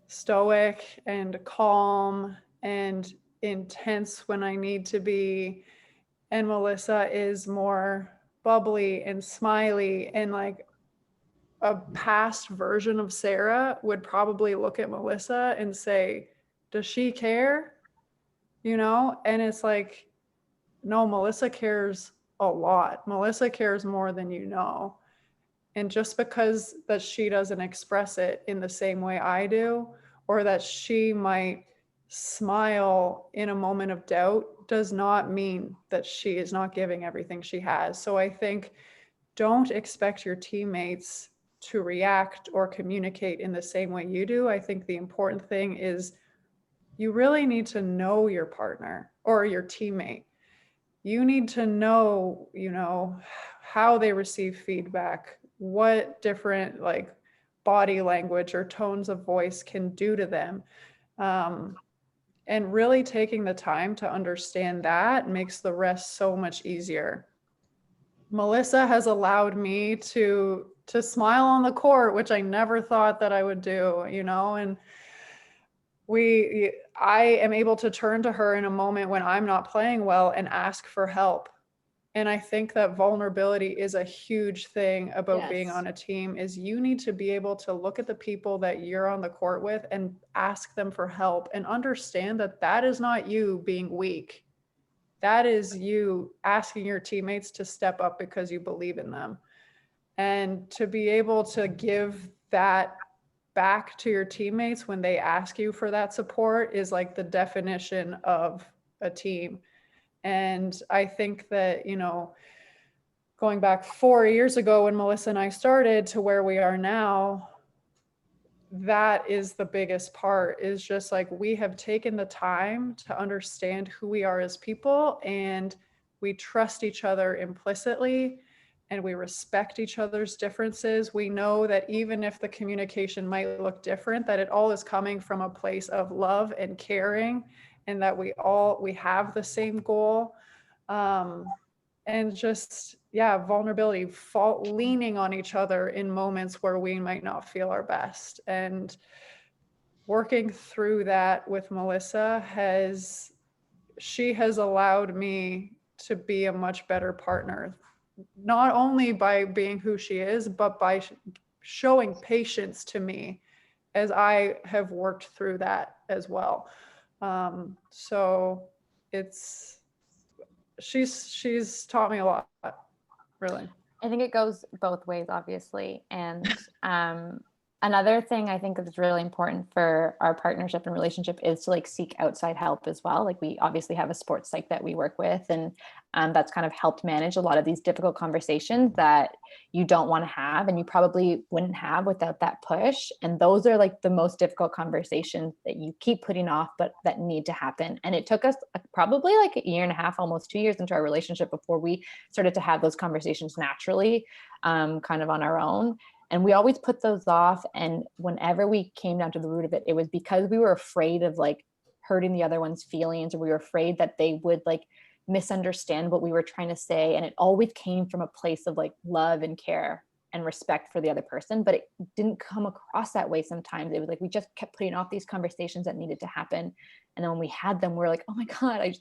stoic and calm and intense when I need to be. And Melissa is more bubbly and smiley, and like a past version of Sarah would probably look at Melissa and say, does she care? And it's like, no, Melissa cares a lot. Melissa cares more than you know. And just because that she doesn't express it in the same way I do, or that she might smile in a moment of doubt, does not mean that she is not giving everything she has. So I think don't expect your teammates to react or communicate in the same way you do. I think the important thing is you really need to know your partner or your teammate. You need to know, how they receive feedback, what different like body language or tones of voice can do to them. And really taking the time to understand that makes the rest so much easier. Melissa has allowed me to smile on the court, which I never thought that I would do, and I am able to turn to her in a moment when I'm not playing well and ask for help. And I think that vulnerability is a huge thing about being on a team, is you need to be able to look at the people that you're on the court with and ask them for help and understand that that is not you being weak. That is you asking your teammates to step up because you believe in them. And to be able to give that back to your teammates when they ask you for that support is like the definition of a team. And I think that, going back 4 years ago when Melissa and I started to where we are now, that is the biggest part, is just like we have taken the time to understand who we are as people, and we trust each other implicitly, and we respect each other's differences. We know that even if the communication might look different, that it all is coming from a place of love and caring, and that we have the same goal. And just, vulnerability, leaning on each other in moments where we might not feel our best. And working through that with Melissa has allowed me to be a much better partner, not only by being who she is, but by showing patience to me as I have worked through that as well. So she's taught me a lot, really. I think it goes both ways, obviously. And another thing I think that's really important for our partnership and relationship is to like seek outside help as well. Like we obviously have a sports psych that we work with, and that's kind of helped manage a lot of these difficult conversations that you don't want to have and you probably wouldn't have without that push. And those are like the most difficult conversations that you keep putting off, but that need to happen. And it took us probably like a year and a half, almost 2 years into our relationship before we started to have those conversations naturally, kind of on our own. And we always put those off. And whenever we came down to the root of it, it was because we were afraid of like hurting the other one's feelings, or we were afraid that they would like misunderstand what we were trying to say. And it always came from a place of like love and care and respect for the other person, but it didn't come across that way sometimes. It was like we just kept putting off these conversations that needed to happen. And then when we had them, we're like, oh my God, it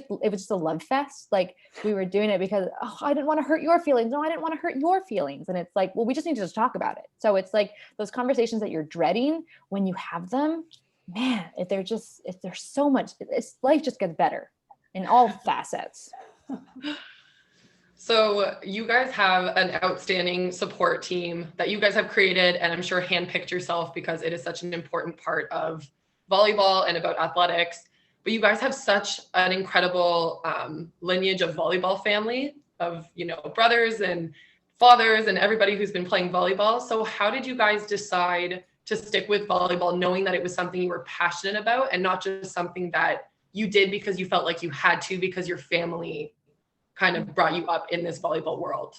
was just a love fest. Like we were doing it because, oh, I didn't want to hurt your feelings. No, I didn't want to hurt your feelings. And it's like, well, we just need to just talk about it. So it's like those conversations that you're dreading, when you have them, man, there's so much, life just gets better in all facets. So you guys have an outstanding support team that you guys have created, and I'm sure handpicked yourself because it is such an important part of volleyball and about athletics. But you guys have such an incredible lineage of volleyball family of, brothers and fathers and everybody who's been playing volleyball. So how did you guys decide to stick with volleyball, knowing that it was something you were passionate about and not just something that you did because you felt like you had to because your family kind of brought you up in this volleyball world?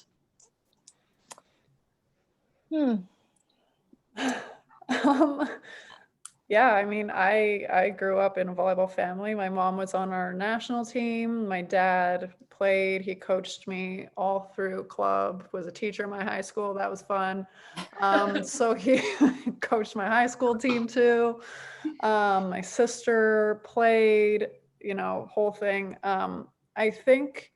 Yeah, I mean, I grew up in a volleyball family. My mom was on our national team. My dad played. He coached me all through club, was a teacher in my high school. That was fun. So he coached my high school team too. My sister played, whole thing. I think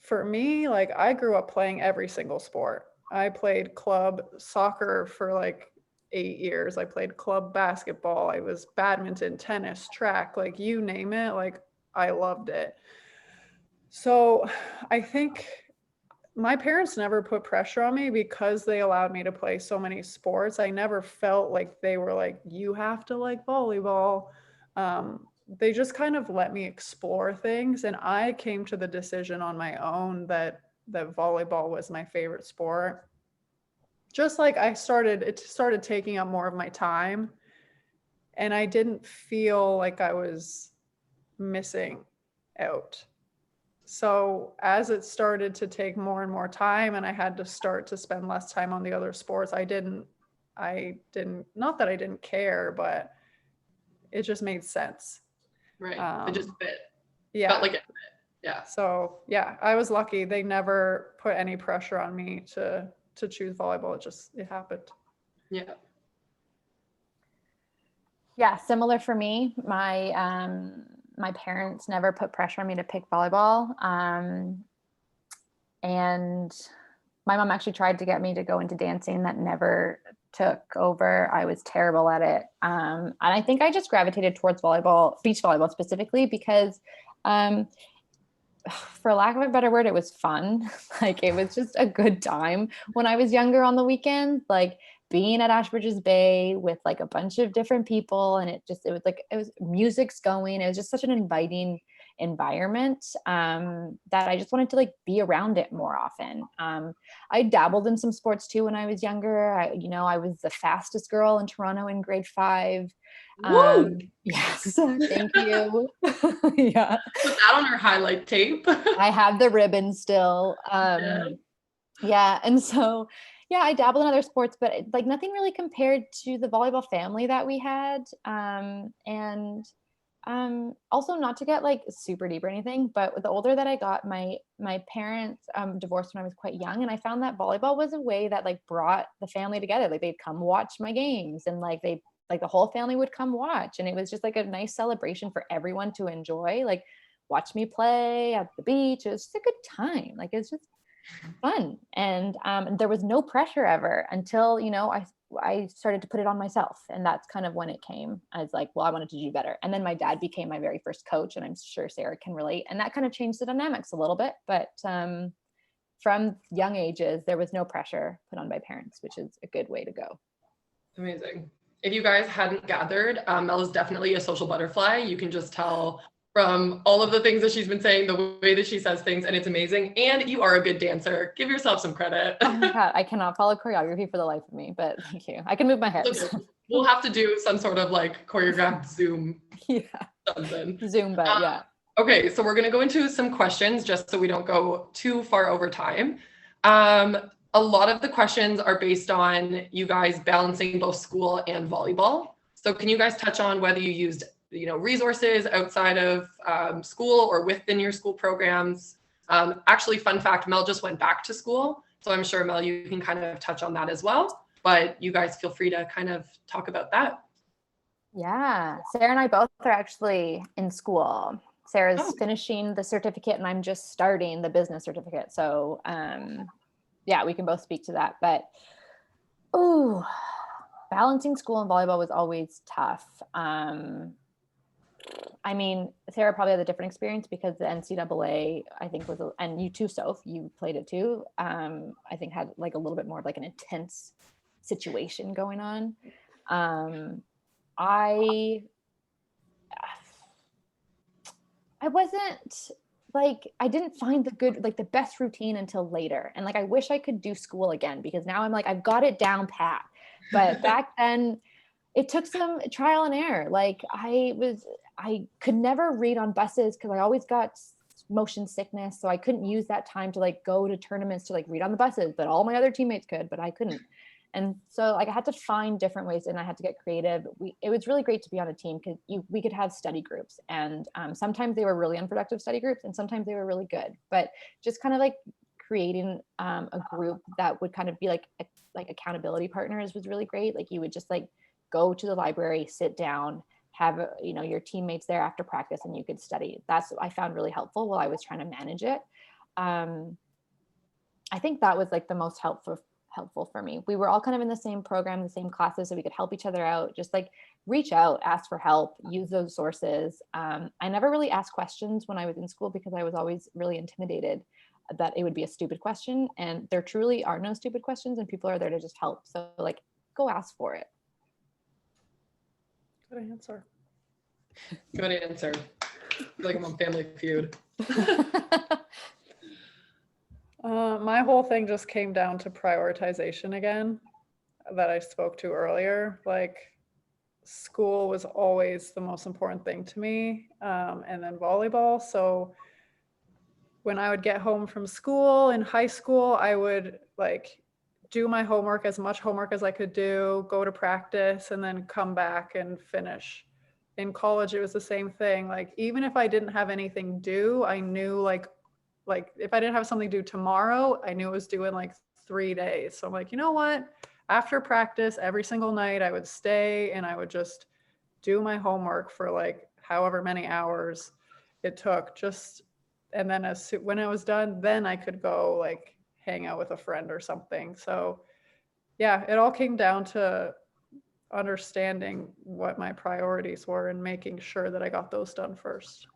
for me, like I grew up playing every single sport. I played club soccer for like 8 years. I played club basketball. I was badminton, tennis, track, like you name it. Like I loved it. So I think my parents never put pressure on me because they allowed me to play so many sports. I never felt like they were like, you have to like volleyball. They just kind of let me explore things. And I came to the decision on my own that volleyball was my favorite sport. Just like it started taking up more of my time. And I didn't feel like I was missing out. So as it started to take more and more time and I had to start to spend less time on the other sports, not that I didn't care, but it just made sense. Right. It just fit. Yeah. Felt like it fit. Yeah. So yeah, I was lucky. They never put any pressure on me to choose volleyball. It happened. Yeah. Yeah, similar for me. My parents never put pressure on me to pick volleyball. And my mom actually tried to get me to go into dancing. That never took over. I was terrible at it. And I think I just gravitated towards volleyball, beach volleyball specifically, because for lack of a better word, it was fun. Like it was just a good time when I was younger on the weekend, like being at Ashbridges Bay with like a bunch of different people. And it was music's going. It was just such an inviting environment that I just wanted to like be around it more often. I dabbled in some sports too when I was younger. I was the fastest girl in Toronto in grade 5. Yes, thank you. Yeah. Put that on her highlight tape. I have the ribbon still. Yeah. And so, yeah, I dabbled in other sports, but like nothing really compared to the volleyball family that we had. And also not to get like super deep or anything, but the older that I got, my parents divorced when I was quite young. And I found that volleyball was a way that like brought the family together. Like they'd come watch my games and like the whole family would come watch. And it was just like a nice celebration for everyone to enjoy, like watch me play at the beach. It was just a good time. Like it's just fun. And there was no pressure ever until, I started to put it on myself. And that's kind of when it came. I was like, well, I wanted to do better. And then my dad became my very first coach, and I'm sure Sarah can relate. And that kind of changed the dynamics a little bit. But from young ages, there was no pressure put on by parents, which is a good way to go. Amazing. If you guys hadn't gathered, Mel is definitely a social butterfly. You can just tell from all of the things that she's been saying, the way that she says things, and it's amazing. And you are a good dancer. Give yourself some credit. Oh my God, I cannot follow choreography for the life of me, but thank you. I can move my hips. Okay. We'll have to do some sort of like choreographed Zoom. Yeah. Something. Zumba, yeah. Okay, so we're going to go into some questions just so we don't go too far over time. A lot of the questions are based on you guys balancing both school and volleyball. So can you guys touch on whether you used, resources outside of school or within your school programs? Actually, fun fact, Mel just went back to school. So I'm sure, Mel, you can kind of touch on that as well. But you guys feel free to kind of talk about that. Yeah, Sarah and I both are actually in school. Sarah's finishing the certificate and I'm just starting the business certificate. So yeah, we can both speak to that. But balancing school and volleyball was always tough. I mean, Sarah probably had a different experience because the NCAA, I think and you too, Soph, you played it too. I think had like a little bit more of like an intense situation going on. I wasn't like, I didn't find the best routine until later. And like, I wish I could do school again because now I'm like, I've got it down pat. But back then it took some trial and error. Like I could never read on buses because I always got motion sickness. So I couldn't use that time to like go to tournaments to like read on the buses, but all my other teammates could, but I couldn't. And so like I had to find different ways and I had to get creative. It was really great to be on a team because we could have study groups and sometimes they were really unproductive study groups and sometimes they were really good, but just kind of like creating a group that would kind of be like accountability partners was really great. Like you would just like go to the library, sit down, have your teammates there after practice and you could study. That's what I found really helpful while I was trying to manage it. I think that was like the most helpful for me. We were all kind of in the same program, the same classes, so we could help each other out, just like reach out, ask for help, use those sources. I never really asked questions when I was in school because I was always really intimidated. that it would be a stupid question, and there truly are no stupid questions, and people are there to just help. So like, go ask for it. Good answer. Good answer. I feel like I'm on Family Feud. My whole thing just came down to prioritization again, that I spoke to earlier. Like, school was always the most important thing to me, and then volleyball. So when I would get home from school in high school, I would like do my homework, as much homework as I could do, go to practice, and then come back and finish. In college, it was the same thing. Like, even if I didn't have anything due, I knew like if I didn't have something due tomorrow, I knew it was due in like 3 days. So I'm like, you know what? After practice, every single night, I would stay and I would just do my homework for like however many hours it took. Just, and then when it was done, then I could go like hang out with a friend or something. So yeah, it all came down to understanding what my priorities were and making sure that I got those done first.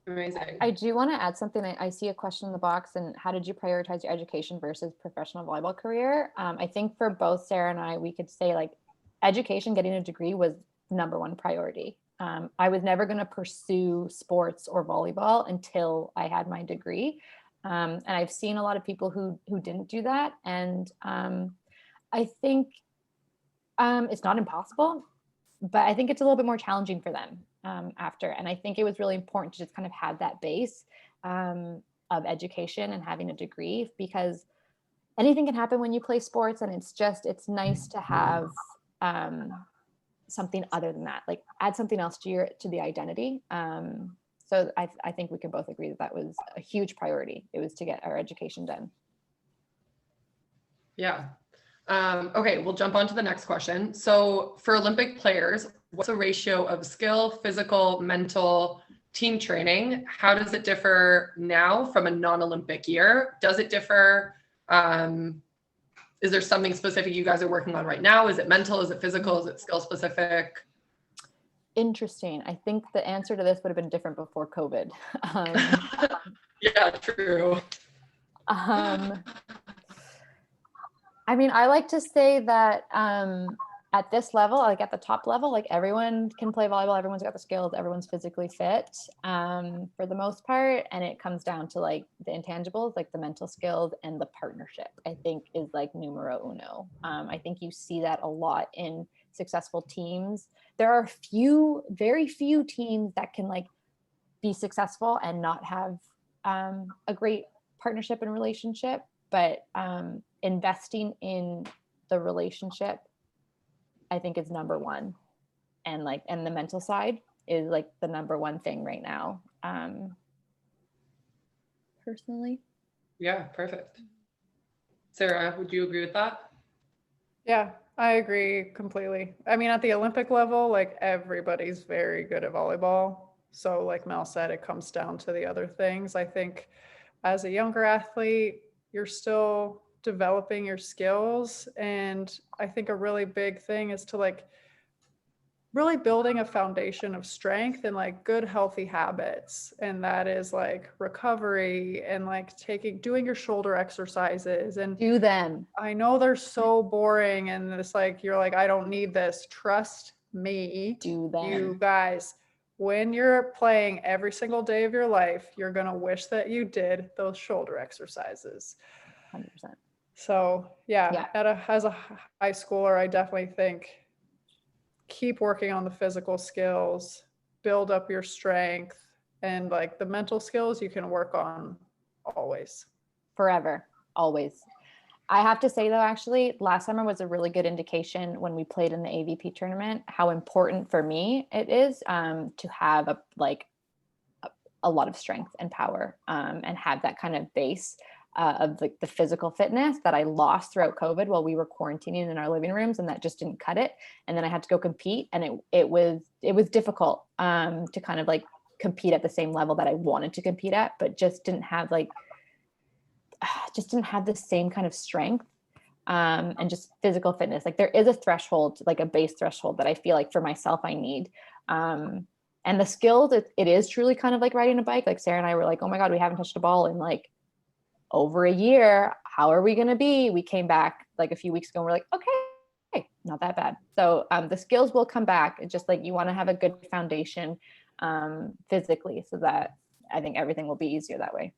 Amazing. I do want to add something. I see a question in the box, and how did you prioritize your education versus professional volleyball career? I think for both Sarah and I, we could say like education, getting a degree was number one priority. I was never going to pursue sports or volleyball until I had my degree. And I've seen a lot of people who didn't do that. And I think it's not impossible, but I think it's a little bit more challenging for them after. And I think it was really important to just kind of have that base of education and having a degree, because anything can happen when you play sports. And it's nice to have something other than that, like add something else to the identity. So I think we can both agree that was a huge priority. It was to get our education done. Yeah. Okay, we'll jump on to the next question. So for Olympic players, what's the ratio of skill, physical, mental, team training? How does it differ now from a non-Olympic year? Does it differ? Is there something specific you guys are working on right now? Is it mental? Is it physical? Is it skill specific? Interesting. I think the answer to this would have been different before COVID. Yeah, true. I mean, I like to say that at this level, like at the top level, like everyone can play volleyball, everyone's got the skills, everyone's physically fit for the most part. And it comes down to like the intangibles, like the mental skills and the partnership, I think is like numero uno. I think you see that a lot in successful teams. There are very few teams that can like be successful and not have a great partnership and relationship, but investing in the relationship, I think, is number one. And the mental side is like the number one thing right now. Personally. Yeah, perfect. Sarah, would you agree with that? Yeah, I agree completely. I mean, at the Olympic level, like everybody's very good at volleyball. So like Mel said, it comes down to the other things. I think as a younger athlete, you're still developing your skills. And I think a really big thing is to like really building a foundation of strength and like good, healthy habits. And that is like recovery and like doing your shoulder exercises and do them. I know they're so boring and it's like, you're like, I don't need this. Trust me. Do them. You guys, when you're playing every single day of your life, you're going to wish that you did those shoulder exercises. 100%. So yeah. As a high schooler, I definitely think keep working on the physical skills, build up your strength, and like the mental skills you can work on always. Forever, always. I have to say though, actually, last summer was a really good indication when we played in the AVP tournament, how important for me it is to have a lot of strength and power and have that kind of base of the physical fitness that I lost throughout COVID while we were quarantining in our living rooms, and that just didn't cut it. And then I had to go compete, and it was difficult to kind of like compete at the same level that I wanted to compete at, but just didn't have the same kind of strength and just physical fitness. Like there is a threshold, like a base threshold that I feel like for myself I need. And the skills, it is truly kind of like riding a bike. Like Sarah and I were like, oh my God, we haven't touched a ball in like over a year, how are we going to be? We came back like a few weeks ago and we're like, okay, not that bad. So the skills will come back. It's just like you want to have a good foundation physically, so that I think everything will be easier that way.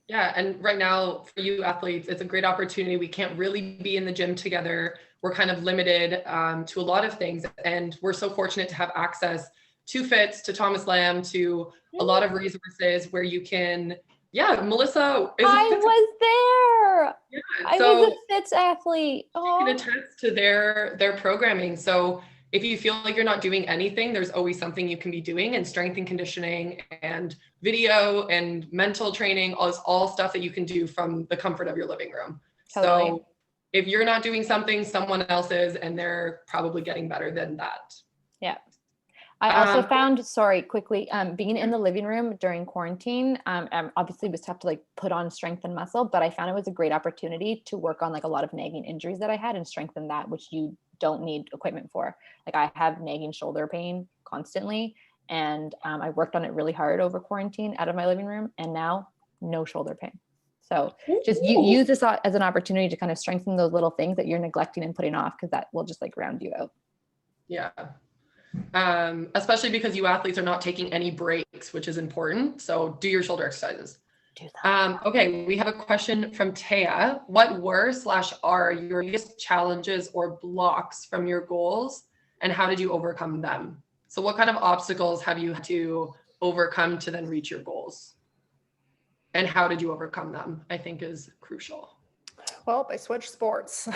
Yeah, and right now for you athletes, it's a great opportunity. We can't really be in the gym together. We're kind of limited to a lot of things, and we're so fortunate to have access to Fits, to Thomas Lamb, to a lot of resources where you can. Yeah, Melissa is. I was there. Yeah, I was a Fits athlete. You can attest to their programming. So if you feel like you're not doing anything, there's always something you can be doing, and strength and conditioning and video and mental training, all stuff that you can do from the comfort of your living room. Totally. So if you're not doing something, someone else is, and they're probably getting better than that. Yeah. I also found, quickly, being in the living room during quarantine, obviously it was tough to like put on strength and muscle, but I found it was a great opportunity to work on like a lot of nagging injuries that I had and strengthen that, which you don't need equipment for. Like I have nagging shoulder pain constantly, and I worked on it really hard over quarantine out of my living room, and now no shoulder pain. So just use this as an opportunity to kind of strengthen those little things that you're neglecting and putting off, because that will just like round you out. Yeah. Especially because you athletes are not taking any breaks, which is important. So do your shoulder exercises. Do that. Okay, we have a question from Taya. What were/are your biggest challenges or blocks from your goals, and how did you overcome them? So what kind of obstacles have you had to overcome to then reach your goals? And how did you overcome them, I think is crucial. Well, I switched sports.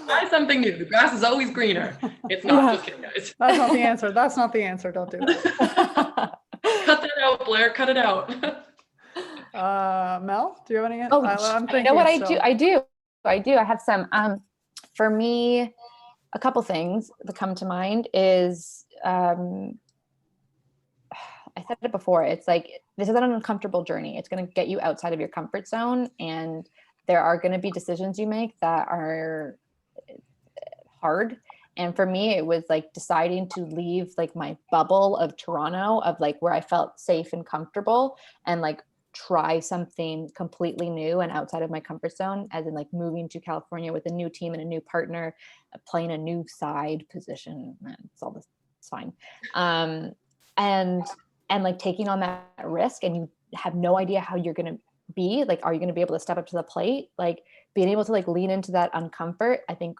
Try something new. The grass is always greener. It's not. Just kidding, guys. That's not the answer. That's not the answer. Don't do that. Cut that out, Blair. Cut it out. Mel, do you have any? Oh, you know what I do? I have some. For me, a couple things that come to mind is, I said it before, it's like, this is an uncomfortable journey. It's going to get you outside of your comfort zone, and there are going to be decisions you make that are hard. And for me, it was like deciding to leave like my bubble of Toronto, of like where I felt safe and comfortable, and like try something completely new and outside of my comfort zone, as in like moving to California with a new team and a new partner, playing a new side position. It's fine. And like taking on that risk, and you have no idea how you're going to be, like, are you going to be able to step up to the plate? Like being able to like lean into that uncomfort, I think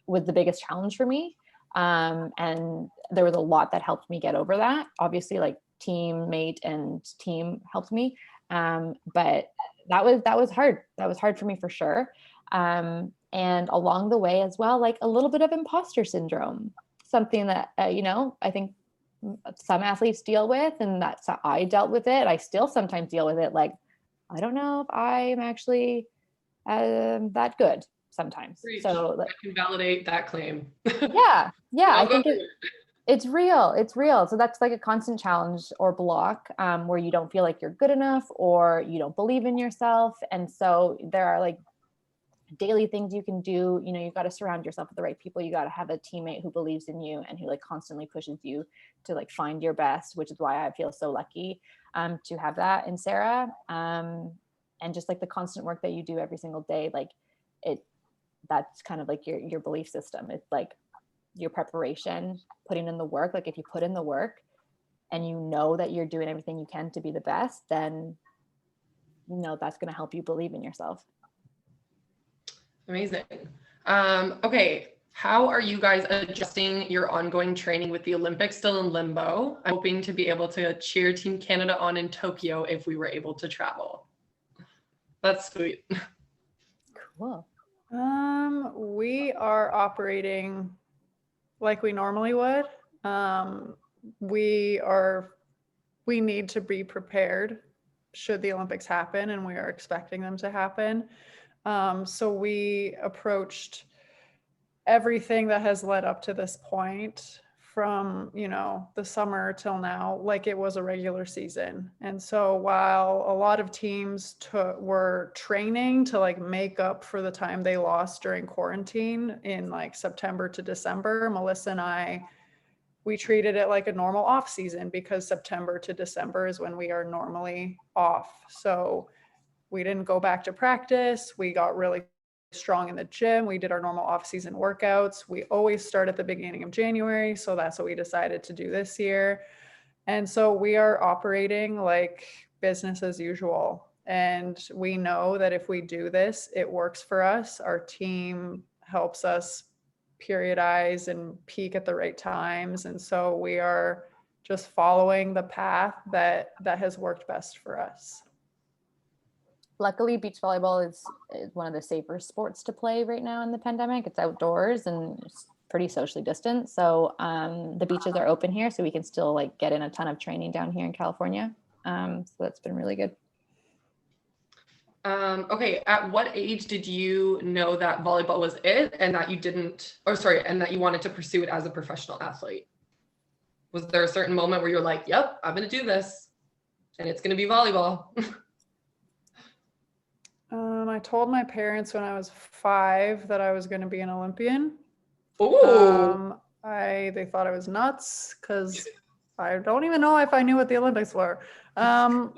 was the biggest challenge for me. And there was a lot that helped me get over that. Obviously, like teammate and team helped me. But that was hard. That was hard for me for sure. And along the way as well, like a little bit of imposter syndrome, something that, I think some athletes deal with, and that's how I dealt with it. I still sometimes deal with it. Like, I don't know if I'm actually that good sometimes. Preach. So I can validate that claim. yeah. I think it's real. It's real. So that's like a constant challenge or block, where you don't feel like you're good enough, or you don't believe in yourself. And so there are like daily things you can do. You've got to surround yourself with the right people. You got to have a teammate who believes in you and who like constantly pushes you to like find your best, which is why I feel so lucky to have that in Sarah. And just like the constant work that you do every single day, like that's kind of like your belief system. It's like your preparation, putting in the work. Like if you put in the work and you know that you're doing everything you can to be the best, then that's going to help you believe in yourself. Amazing. Okay. How are you guys adjusting your ongoing training with the Olympics still in limbo? I'm hoping to be able to cheer Team Canada on in Tokyo if we were able to travel. That's sweet. Cool. We are operating like we normally would. We need to be prepared should the Olympics happen, and we are expecting them to happen. So we approached everything that has led up to this point, from, the summer till now, like it was a regular season. And so while a lot of teams were training to like make up for the time they lost during quarantine in like September to December, Melissa and I we treated it like a normal off season because September to December is when we are normally off. So we didn't go back to practice. We got really strong in the gym. We did our normal off season workouts. We always start at the beginning of January. So that's what we decided to do this year. And so we are operating like business as usual. And we know that if we do this, it works for us. Our team helps us periodize and peak at the right times. And so we are just following the path that has worked best for us. Luckily, beach volleyball is one of the safer sports to play right now in the pandemic. It's outdoors and it's pretty socially distant. So the beaches are open here, so we can still like get in a ton of training down here in California. So that's been really good. Okay, at what age did you know that volleyball was it and that you didn't, or sorry, and that you wanted to pursue it as a professional athlete? Was there a certain moment where you're like, yep, I'm going to do this and it's going to be volleyball? I told my parents when I was 5 that I was going to be an Olympian. Ooh. They thought I was nuts because I don't even know if I knew what the Olympics were. But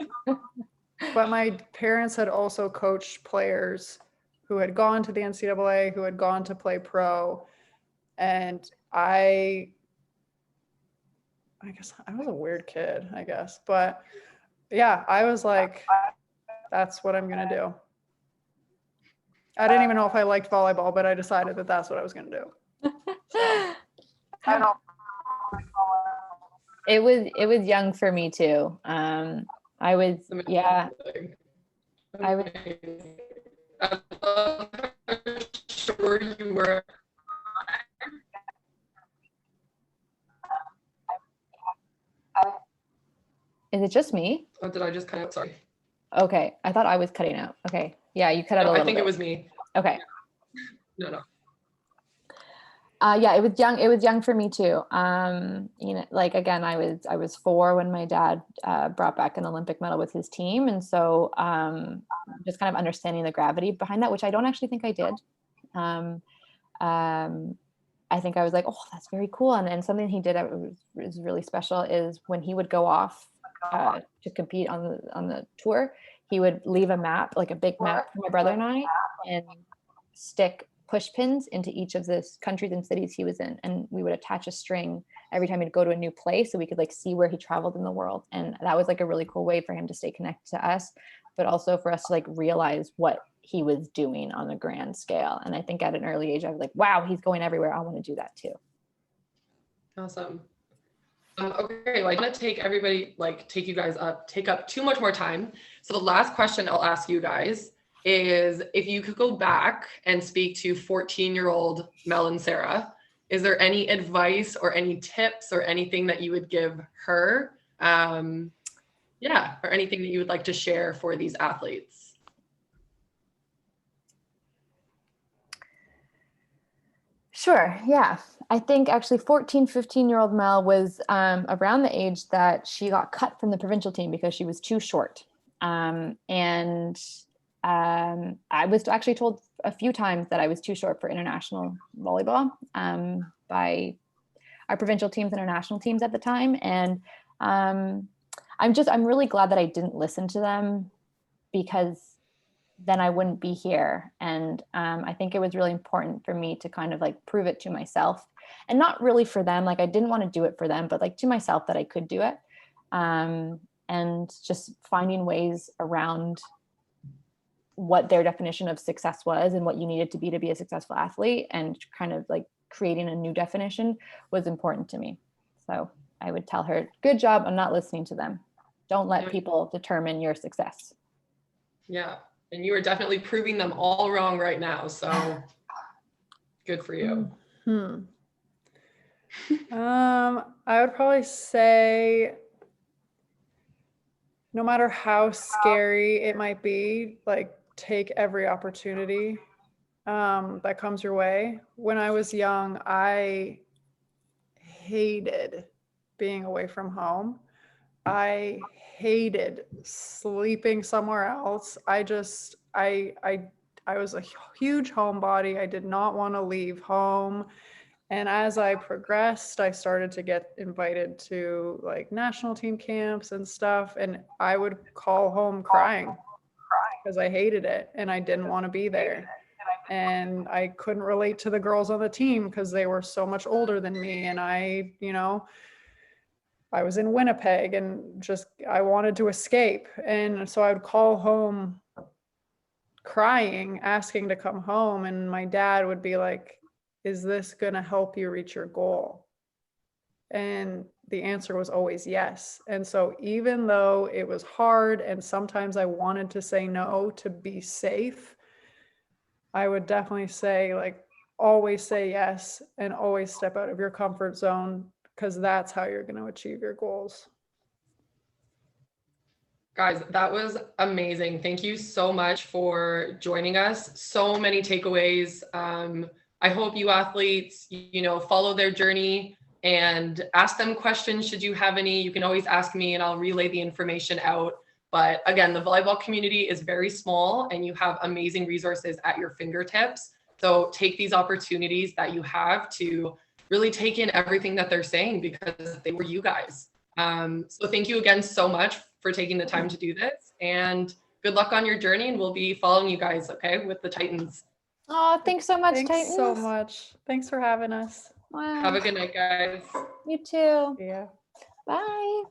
my parents had also coached players who had gone to the NCAA, who had gone to play pro. And I guess I was a weird kid, I guess. But yeah, I was like, that's what I'm going to do. I didn't even know if I liked volleyball, but I decided that that's what I was going to do. So, yeah. It was young for me too. I was, yeah. I was. I love how sure you were. Is it just me? Oh, did I just cut out? Sorry. Okay, I thought I was cutting out. Okay, yeah, you cut out a little bit. I think it was me. Okay. No. Yeah, it was young. It was young for me too. You know, like again, I was 4 when my dad brought back an Olympic medal with his team, and so just kind of understanding the gravity behind that, which I don't actually think I did. I think I was like, oh, that's very cool, and something he did that was really special is when he would go off to compete on the tour, he would leave a map, like a big map for my brother and I, and stick push pins into each of the countries and cities he was in, and we would attach a string every time he'd go to a new place so we could like see where he traveled in the world. And that was like a really cool way for him to stay connected to us, but also for us to like realize what he was doing on a grand scale. And I think at an early age I was like, wow, he's going everywhere, I want to do that too. Awesome. Okay, well, I want to take you guys up, take up too much more time. So the last question I'll ask you guys is, if you could go back and speak to 14-year-old Mel and Sarah, is there any advice or any tips or anything that you would give her? Or anything that you would like to share for these athletes? Sure. Yeah. I think actually 14, 15-year-old Mel was around the age that she got cut from the provincial team because she was too short. I was actually told a few times that I was too short for international volleyball by our provincial teams, international teams at the time. And I'm really glad that I didn't listen to them, because then I wouldn't be here. And I think it was really important for me to kind of like prove it to myself, and not really for them. Like I didn't want to do it for them, but like to myself that I could do it. And just finding ways around what their definition of success was and what you needed to be a successful athlete, and kind of like creating a new definition was important to me. So I would tell her, good job on not listening to them. Don't let people determine your success. Yeah. And you are definitely proving them all wrong right now. So good for you. I would probably say, no matter how scary it might be, like take every opportunity that comes your way. When I was young, I hated being away from home. I hated sleeping somewhere else. I was a huge homebody. I did not want to leave home. And as I progressed, I started to get invited to like national team camps and stuff. And I would call home crying because I hated it and I didn't want to be there. And I couldn't relate to the girls on the team because they were so much older than me. And I, I was in Winnipeg and just, I wanted to escape. And so I would call home crying, asking to come home. And my dad would be like, is this going to help you reach your goal? And the answer was always yes. And so even though it was hard and sometimes I wanted to say no to be safe, I would definitely say, like, always say yes and always step out of your comfort zone, because that's how you're going to achieve your goals. Guys, that was amazing. Thank you so much for joining us. So many takeaways. I hope you athletes, follow their journey and ask them questions. Should you have any, you can always ask me and I'll relay the information out. But again, the volleyball community is very small and you have amazing resources at your fingertips. So take these opportunities that you have to really take in everything that they're saying, because they were you guys. So thank you again so much for taking the time to do this, and good luck on your journey. And we'll be following you guys, okay, with the Titans. Oh, thanks so much, Thanks Titans. so much. Thanks for having us. Wow. Have a good night, guys. You too. Yeah. Bye.